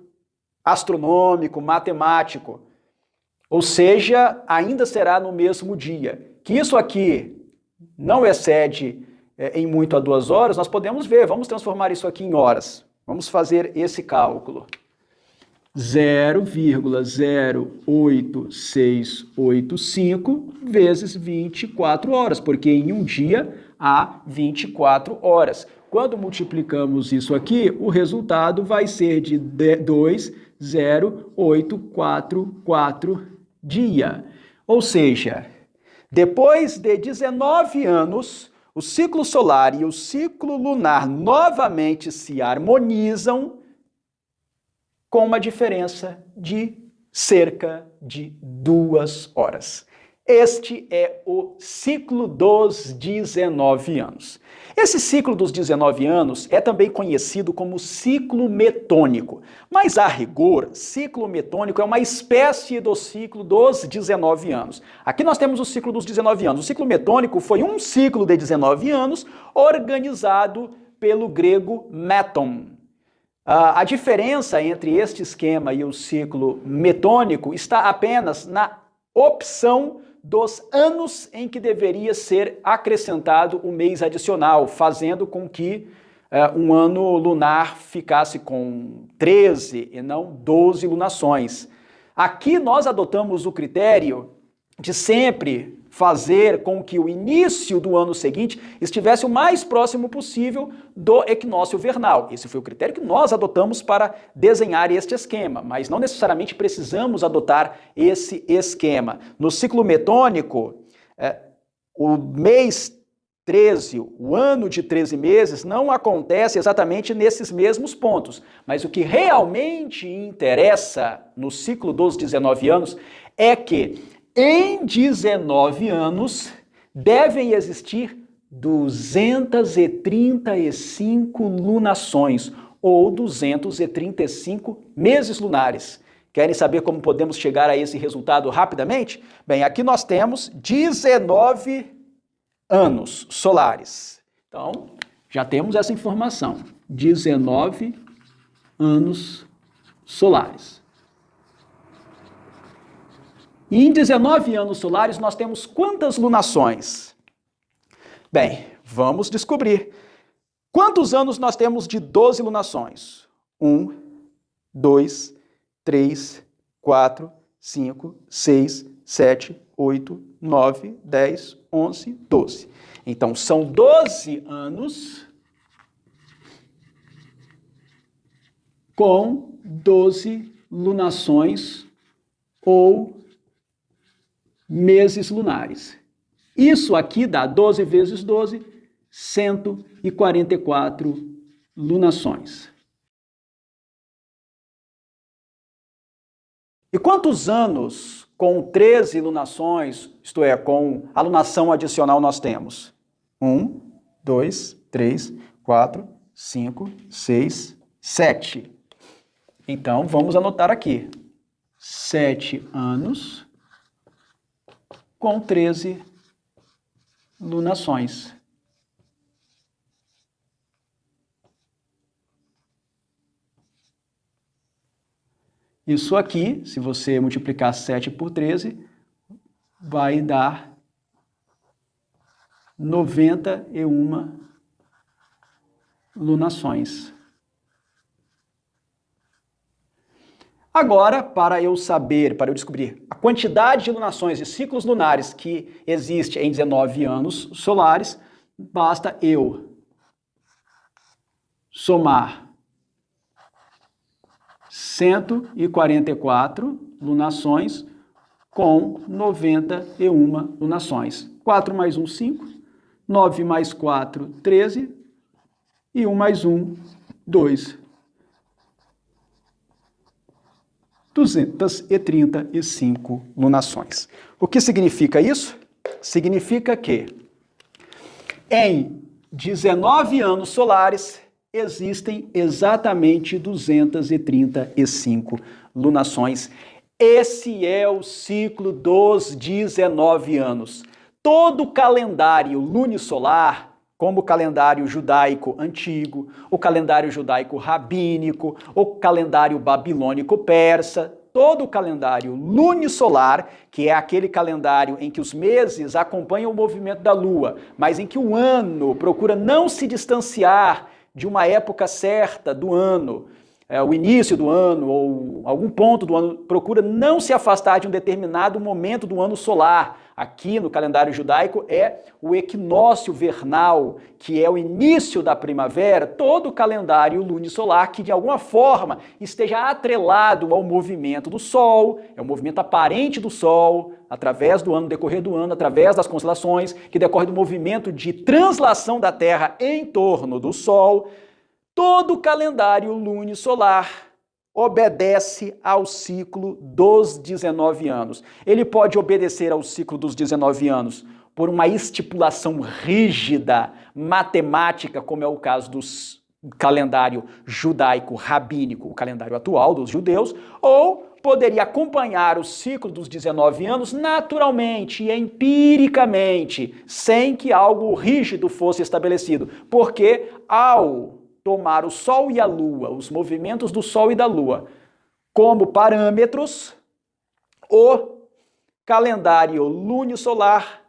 astronômico, matemático. Ou seja, ainda será no mesmo dia. Que isso aqui não excede em muito a 2 horas, nós podemos ver, vamos transformar isso aqui em horas. Vamos fazer esse cálculo. 0,08685 vezes 24 horas, porque em um dia há 24 horas. Quando multiplicamos isso aqui, o resultado vai ser de 2,0844 dia. Ou seja, depois de 19 anos, o ciclo solar e o ciclo lunar novamente se harmonizam com uma diferença de cerca de 2 horas. Este é o ciclo dos 19 anos. Esse ciclo dos 19 anos é também conhecido como ciclo metônico, mas a rigor, ciclo metônico é uma espécie do ciclo dos 19 anos. Aqui nós temos o ciclo dos 19 anos. O ciclo metônico foi um ciclo de 19 anos organizado pelo grego meton. A diferença entre este esquema e o ciclo metônico está apenas na opção dos anos em que deveria ser acrescentado o mês adicional, fazendo com que um ano lunar ficasse com 13 e não 12 lunações. Aqui nós adotamos o critério de sempre fazer com que o início do ano seguinte estivesse o mais próximo possível do equinócio vernal. Esse foi o critério que nós adotamos para desenhar este esquema, mas não necessariamente precisamos adotar esse esquema. No ciclo metônico, o mês 13, o ano de 13 meses, não acontece exatamente nesses mesmos pontos, mas o que realmente interessa no ciclo dos 19 anos é que em 19 anos, devem existir 235 lunações, ou 235 meses lunares. Querem saber como podemos chegar a esse resultado rapidamente? Bem, aqui nós temos 19 anos solares. Então, já temos essa informação. 19 anos solares. E em 19 anos solares nós temos quantas lunações? Bem, vamos descobrir. Quantos anos nós temos de 12 lunações? 1, 2, 3, 4, 5, 6, 7, 8, 9, 10, 11, 12. Então, são 12 anos com 12 lunações ou meses lunares. Isso aqui dá 12 vezes 12, 144 lunações. E quantos anos com 13 lunações, isto é, com a lunação adicional, nós temos? 1, 2, 3, 4, 5, 6, 7. Então, vamos anotar aqui. 7 anos com 13 lunações. Isso aqui, se você multiplicar 7 por 13, vai dar 91 lunações. Agora, para eu descobrir a quantidade de lunações e ciclos lunares que existe em 19 anos solares, basta eu somar 144 lunações com 91 lunações. 4 mais 1, 5. 9 mais 4, 13. E 1 mais 1, 2. 235 lunações. O que significa isso? Significa que em 19 anos solares existem exatamente 235 lunações. Esse é o ciclo dos 19 anos. Todo o calendário lunisolar, como o calendário judaico antigo, o calendário judaico rabínico, o calendário babilônico-persa, todo o calendário lunisolar, que é aquele calendário em que os meses acompanham o movimento da Lua, mas em que o ano procura não se distanciar de uma época certa do ano, o início do ano ou algum ponto do ano, procura não se afastar de um determinado momento do ano solar. Aqui no calendário judaico é o equinócio vernal, que é o início da primavera, todo o calendário lunisolar que de alguma forma esteja atrelado ao movimento do Sol, é o movimento aparente do Sol, através do ano, no decorrer do ano, através das constelações, que decorre do movimento de translação da Terra em torno do Sol. Todo o calendário lunisolar obedece ao ciclo dos 19 anos. Ele pode obedecer ao ciclo dos 19 anos por uma estipulação rígida, matemática, como é o caso do calendário judaico rabínico, o calendário atual dos judeus, ou poderia acompanhar o ciclo dos 19 anos naturalmente e empiricamente, sem que algo rígido fosse estabelecido, porque ao tomar o Sol e a Lua, os movimentos do Sol e da Lua, como parâmetros, o calendário lunisolar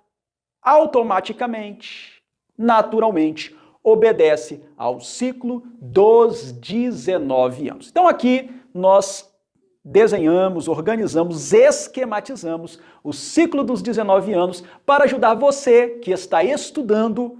automaticamente, naturalmente, obedece ao ciclo dos 19 anos. Então aqui nós desenhamos, organizamos, esquematizamos o ciclo dos 19 anos para ajudar você que está estudando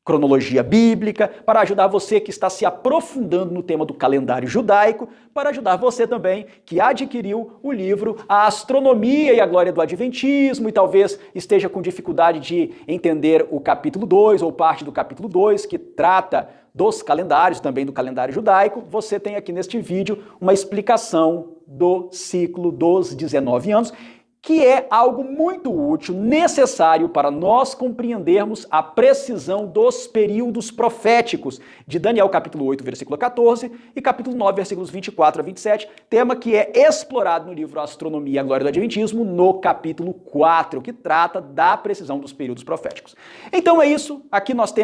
cronologia bíblica, para ajudar você que está se aprofundando no tema do calendário judaico, para ajudar você também que adquiriu o livro A Astronomia e a Glória do Adventismo e talvez esteja com dificuldade de entender o capítulo 2 ou parte do capítulo 2, que trata dos calendários, também do calendário judaico. Você tem aqui neste vídeo uma explicação do ciclo dos 19 anos, que é algo muito útil, necessário para nós compreendermos a precisão dos períodos proféticos de Daniel capítulo 8, versículo 14 e capítulo 9, versículos 24 a 27, tema que é explorado no livro Astronomia e a Glória do Adventismo, no capítulo 4, que trata da precisão dos períodos proféticos. Então é isso, aqui nós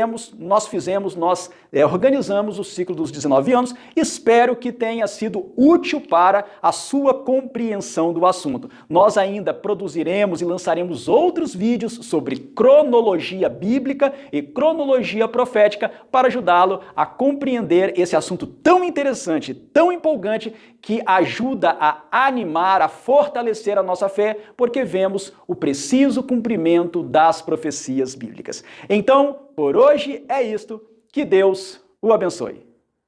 organizamos o ciclo dos 19 anos, espero que tenha sido útil para a sua compreensão do assunto. Nós ainda produziremos e lançaremos outros vídeos sobre cronologia bíblica e cronologia profética para ajudá-lo a compreender esse assunto tão interessante, tão empolgante, que ajuda a animar, a fortalecer a nossa fé, porque vemos o preciso cumprimento das profecias bíblicas. Então, por hoje é isto. Que Deus o abençoe.